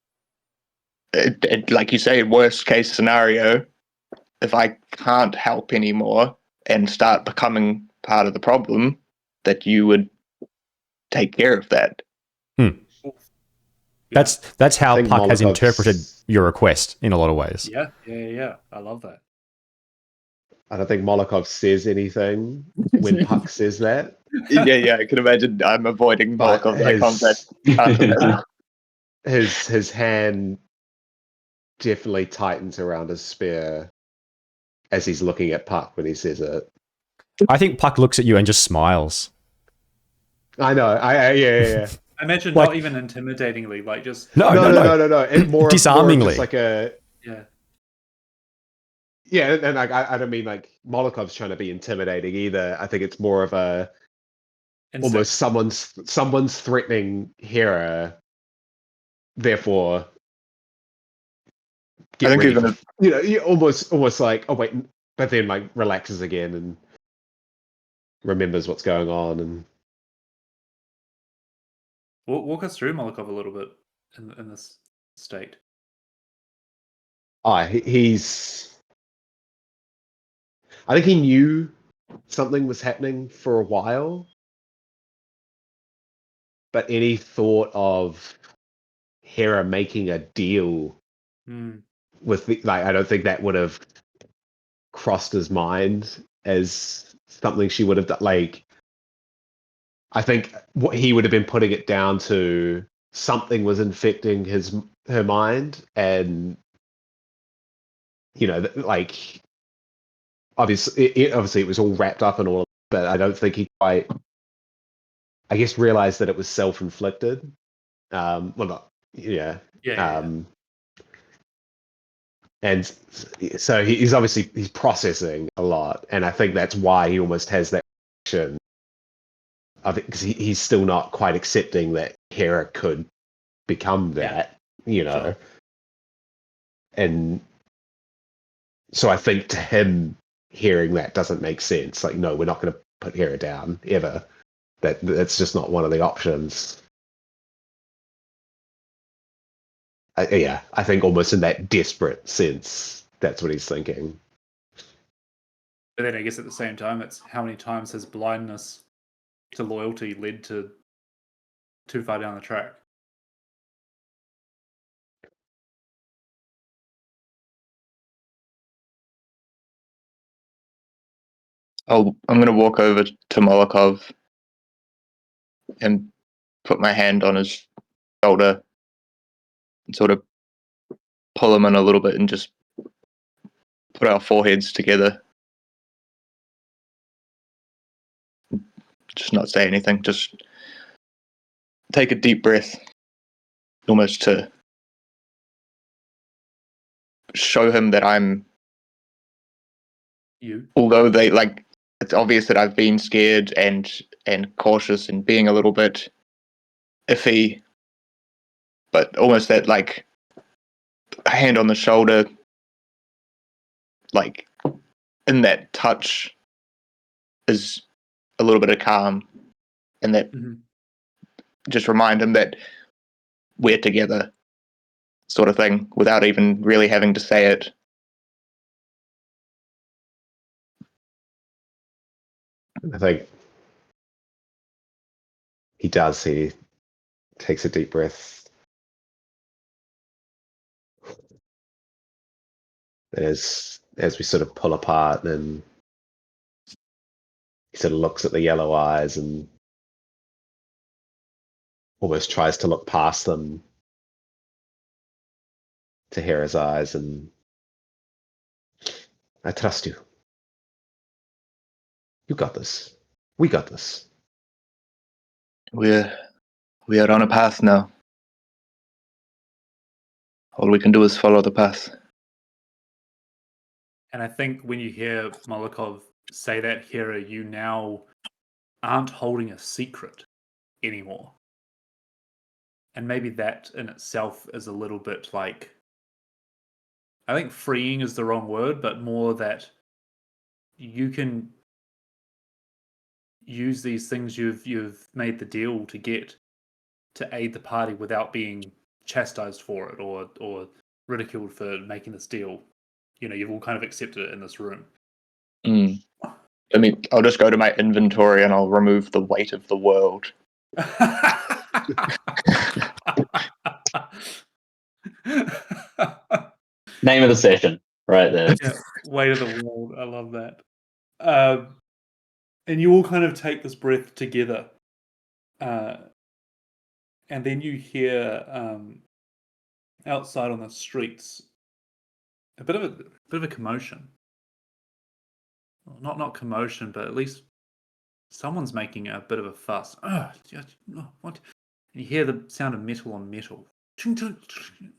like you say, worst case scenario, if I can't help anymore and start becoming part of the problem, that you would take care of that.
That's how Puck has interpreted your request in a lot of ways.
Yeah. I love that.
I don't think Molokov says anything when Puck says that.
Yeah, I can imagine. I'm avoiding Molokov's eye contact.
His hand definitely tightens around his spear as he's looking at Puck when he says it.
I think Puck looks at you and just smiles.
I know. Yeah.
I imagine
like,
not even intimidatingly, like just
no.
And more
disarmingly,
more just like a yeah. And I don't mean like Molokov's trying to be intimidating either. I think it's more of a almost someone's threatening Hera. Therefore, I think even you almost like, oh wait, but then like relaxes again and remembers what's going on. And
walk us through Molokov a little bit in this state.
He's. I think he knew something was happening for a while, but any thought of Hera making a deal with I don't think that would have crossed his mind as something she would have done. Like, I think what he would have been putting it down to something was infecting her mind, and like obviously it was all wrapped up in all of it, but I don't think he quite, I guess, realized that it was self-inflicted. Well, not, yeah. And so he's processing a lot, and I think that's why he almost has that reaction of it, because he's still not quite accepting that Hera could become that,
Sure.
And so I think to him, hearing that doesn't make sense. Like, no, we're not going to put Hera down ever. That's just not one of the options. I think almost in that desperate sense, that's what he's thinking.
But then I guess at the same time, it's how many times has blindness to loyalty led to too far down the track?
I'm going to walk over to Molokov and put my hand on his shoulder and sort of pull him in a little bit and just put our foreheads together. Just not say anything. Just take a deep breath, almost to show him that I'm.
You.
Although it's obvious that I've been scared and cautious and being a little bit iffy, but almost that like hand on the shoulder, like in that touch, is a little bit of calm, and that just remind him that we're together, sort of thing, without even really having to say it.
I think he does. He takes a deep breath. And as we sort of pull apart, and he sort of looks at the yellow eyes and almost tries to look past them to Hera's eyes, and I trust you. You got this. We got this.
We are on a path now. All we can do is follow the path.
And I think when you hear Molokov say that, Hera, you now aren't holding a secret anymore. And maybe that in itself is a little bit like, I think freeing is the wrong word, but more that you can use these things you've made the deal to get to aid the party without being chastised for it or ridiculed for making this deal. You've all kind of accepted it in this room.
I mean, I'll just go to my inventory and I'll remove the weight of the world.
Name of the session, right there.
Yeah, weight of the world. I love that. And you all kind of take this breath together, and then you hear outside on the streets a bit of a commotion. Well, not commotion, but at least someone's making a bit of a fuss. What? And you hear the sound of metal on metal,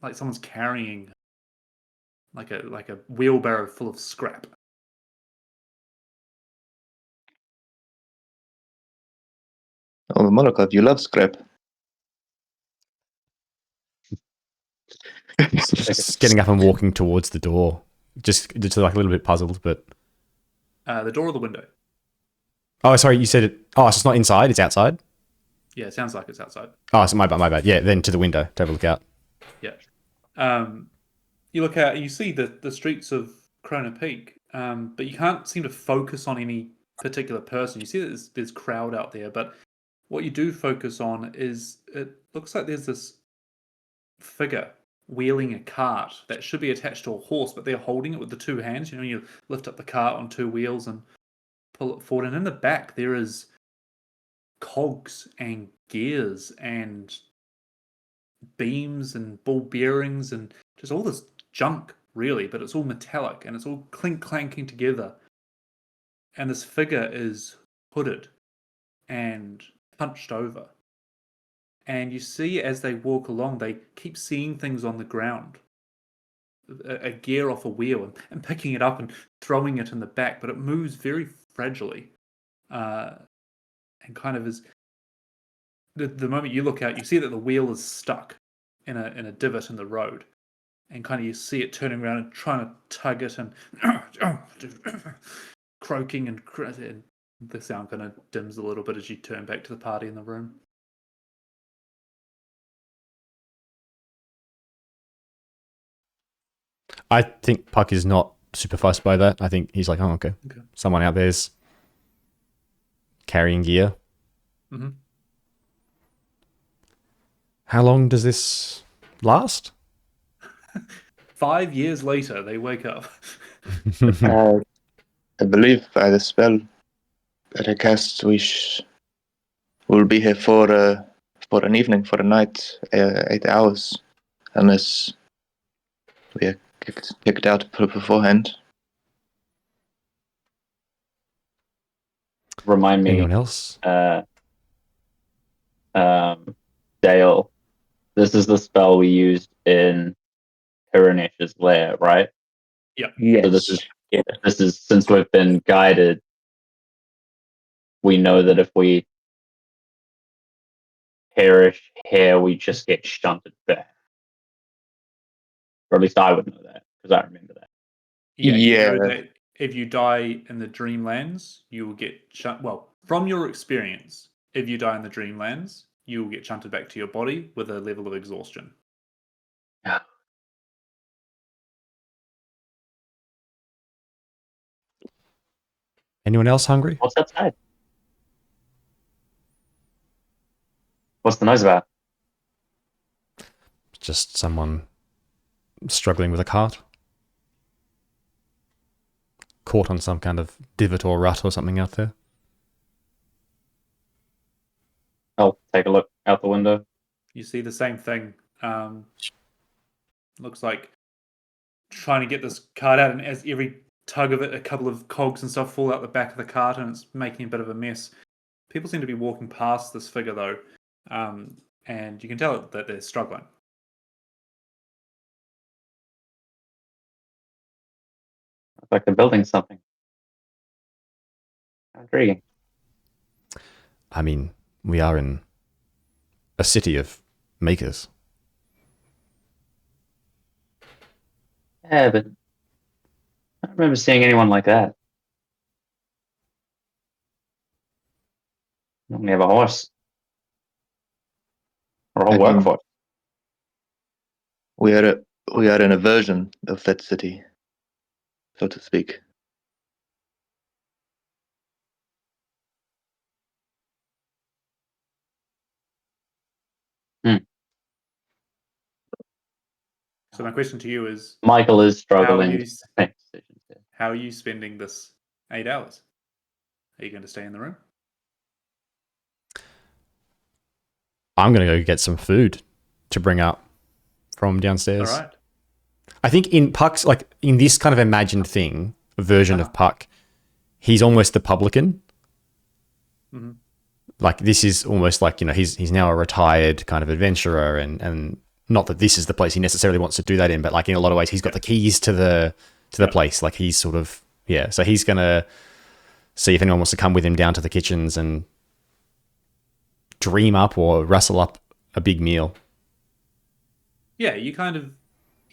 like someone's carrying like a wheelbarrow full of scrap.
Oh, Molokov, you love scrap.
Just getting up and walking towards the door, just like a little bit puzzled, but
The door or the window?
oh, sorry, you said it. Oh, so it's not inside; it's outside.
Yeah, it sounds like it's outside.
Oh, so my bad. Yeah, then to the window to have a look out.
Yeah. You look out and you see the streets of Krona Peak, but you can't seem to focus on any particular person. You see that there's crowd out there, but what you do focus on is it looks like there's this figure wheeling a cart that should be attached to a horse, but they're holding it with the two hands. You know, you lift up the cart on two wheels and pull it forward, and in the back there is cogs and gears and beams and ball bearings and just all this junk, really, but it's all metallic and it's all clanking together. And this figure is hooded and hunched over. And you see as they walk along, they keep seeing things on the ground. A gear off a wheel and picking it up and throwing it in the back, but it moves very fragilely. And kind of is the moment you look out, you see that the wheel is stuck in a divot in the road, and kind of you see it turning around and trying to tug it and croaking and the sound kind of dims a little bit as you turn back to the party in the room.
I think Puck is not super fussed by that. I think he's like, oh, okay. Someone out there's carrying gear.
Mm-hmm.
How long does this last?
5 years later, they wake up.
I believe by the spell that I cast, will be here for an evening, for a night, 8 hours, unless we are kicked out beforehand.
Remind me,
Anyone else?
Dale, this is the spell we used in Hiranesh's lair, right?
Yeah.
Yes.
So this is since we've been guided, we know that if we perish here, we just get shunted back. Or at least I would know that, because I remember that.
Yeah, you
Yeah.
know that if you die in the Dreamlands, you will get shunted. Well, from your experience, if you die in the Dreamlands, you will get shunted back to your body with a level of exhaustion.
Yeah.
Anyone else hungry?
What's outside? What's the noise about?
Just someone struggling with a cart. Caught on some kind of divot or rut or something out there.
I'll take a look out the window.
You see the same thing. Looks like trying to get this cart out, and as every tug of it, a couple of cogs and stuff fall out the back of the cart, and it's making a bit of a mess. People seem to be walking past this figure, though, and you can tell that they're struggling.
Looks like they're building something. Intriguing.
I mean, we are in a city of makers.
Yeah, but I don't remember seeing anyone like that. I only have a horse. Or a whole
I think-
workforce.
We are in a version of that city, so to speak.
So my question to you is,
Michael is
how are
struggling
you,
to make decisions here.
how are you spending this 8 hours? Are you going to stay in the room?
I'm going to go get some food to bring up from downstairs.
All right.
I think in Puck's, like in this kind of imagined thing, version of Puck, he's almost the publican.
Mm-hmm.
Like this is almost like, you know, he's now a retired kind of adventurer, and not that this is the place he necessarily wants to do that in, but like in a lot of ways he's got the keys to the place. Like he's sort of, yeah. So he's going to see if anyone wants to come with him down to the kitchens and dream up or rustle up a big meal.
Yeah, you kind of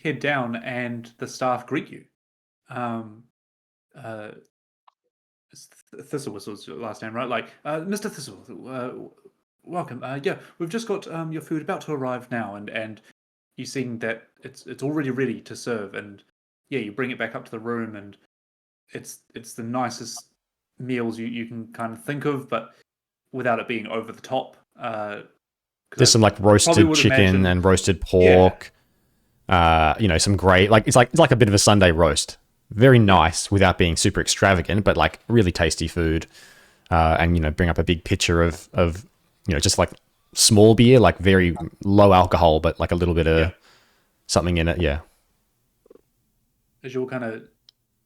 head down and the staff greet you. Thistle was your last name, right? Like, Mr. Thistle, welcome. Yeah, we've just got your food about to arrive now, and you seeing that it's already ready to serve, and yeah, you bring it back up to the room, and it's the nicest meals you can kind of think of, but without it being over the top.
There's some like
probably
roasted
would
chicken
imagine-
and roasted pork. Some great it's like a bit of a Sunday roast. Very nice without being super extravagant, but like really tasty food. And bring up a big pitcher of just like small beer, like very low alcohol, but like a little bit of something in it. Yeah.
As you'll kind of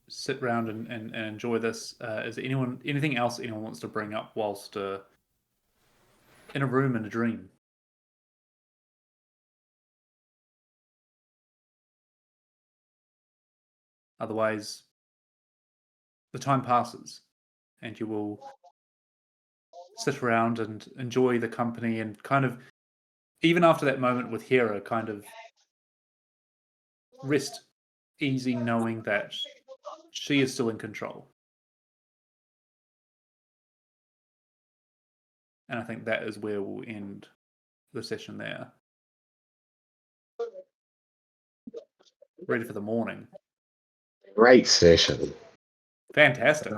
sit around and enjoy this, is there anything else anyone wants to bring up whilst in a room in a dream? Otherwise, the time passes, and you will sit around and enjoy the company, and kind of, even after that moment with Hera, kind of rest easy knowing that she is still in control. And I think that is where we'll end the session there. Ready for the morning.
Great session.
Fantastic.